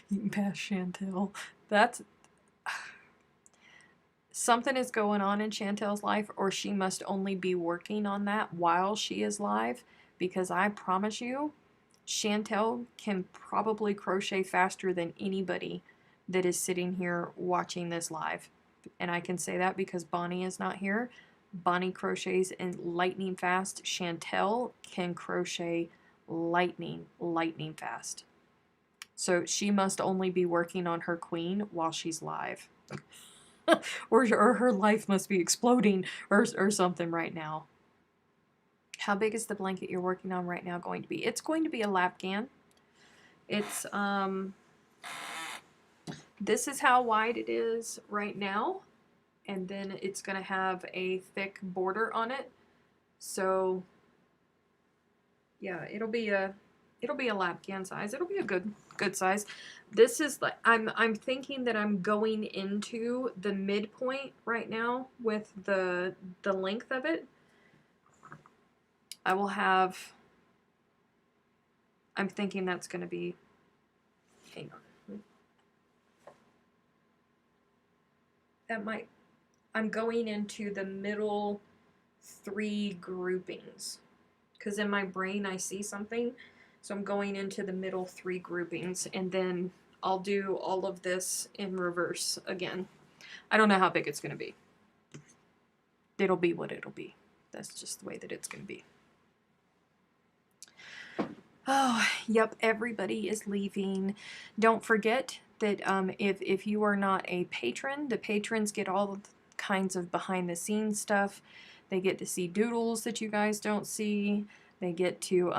can pass Chantel. That's, something is going on in Chantel's life, or she must only be working on that while she is live, because I promise you, Chantel can probably crochet faster than anybody that is sitting here watching this live. And I can say that because Bonnie is not here. Bonnie crochets in lightning fast. Chantel can crochet lightning fast. So she must only be working on her queen while she's live. or her life must be exploding or something right now. How big is the blanket you're working on right now going to be? It's going to be a lapgan. It's, this is how wide it is right now. And then it's going to have a thick border on it. So, yeah, it'll be a lapgan size. It'll be a good size. This is like, I'm thinking that I'm going into the midpoint right now with the length of it. I will have, I'm thinking that's going to be, hang on. That might, I'm going into the middle 3 groupings. Because in my brain I see something. So I'm going into the middle 3 groupings. And then I'll do all of this in reverse again. I don't know how big it's going to be. It'll be what it'll be. That's just the way that it's going to be. Oh, yep, everybody is leaving. Don't forget that if you are not a patron, the patrons get all kinds of behind the scenes stuff. They get to see doodles that you guys don't see. They get to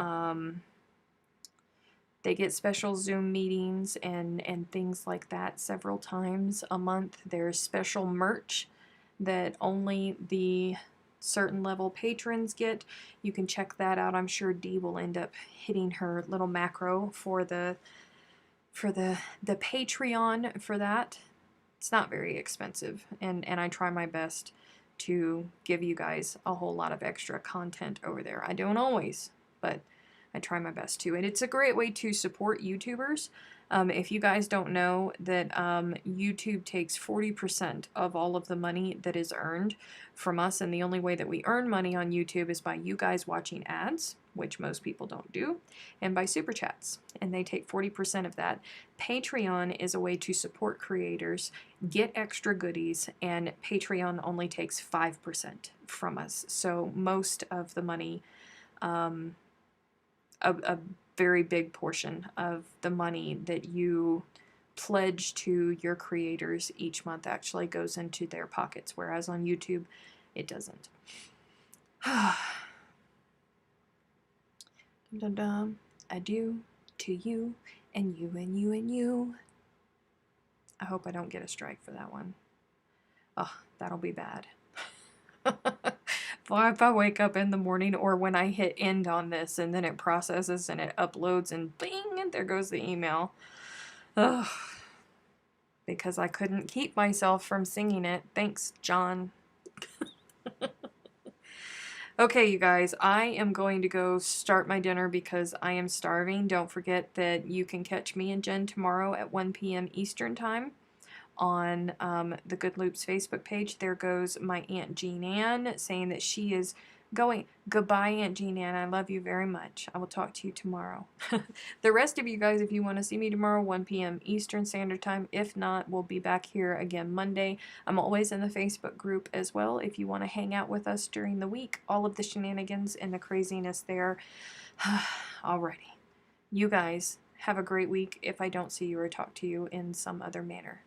They get special Zoom meetings and things like that several times a month. There's special merch that only the certain level patrons get. You can check that out. I'm sure Dee will end up hitting her little macro for the Patreon for that. It's not very expensive, and I try my best to give you guys a whole lot of extra content over there. I don't always, but I try my best to. And it's a great way to support YouTubers. If you guys don't know that YouTube takes 40% of all of the money that is earned from us, and the only way that we earn money on YouTube is by you guys watching ads, which most people don't do, and by super chats, and they take 40% of that. Patreon is a way to support creators, get extra goodies, and Patreon only takes 5% from us. So most of the money, a very big portion of the money that you pledge to your creators each month actually goes into their pockets, whereas on YouTube, it doesn't. Dum dum dum. Adieu to you and you and you and you. I hope I don't get a strike for that one. Oh, that'll be bad. Well, if I wake up in the morning or when I hit end on this and then it processes and it uploads and bing, and there goes the email. Ugh. Because I couldn't keep myself from singing it. Thanks, John. Okay, you guys, I am going to go start my dinner because I am starving. Don't forget that you can catch me and Jen tomorrow at 1 p.m. Eastern Time on the Good Loops Facebook page. There goes my Aunt Jean Ann saying that she is going. Goodbye, Aunt Jean Ann. I love you very much. I will talk to you tomorrow. The rest of you guys, if you want to see me tomorrow, 1 p.m. Eastern Standard Time. If not, we'll be back here again Monday. I'm always in the Facebook group as well if you want to hang out with us during the week. All of the shenanigans and the craziness there. Alrighty. You guys have a great week if I don't see you or talk to you in some other manner.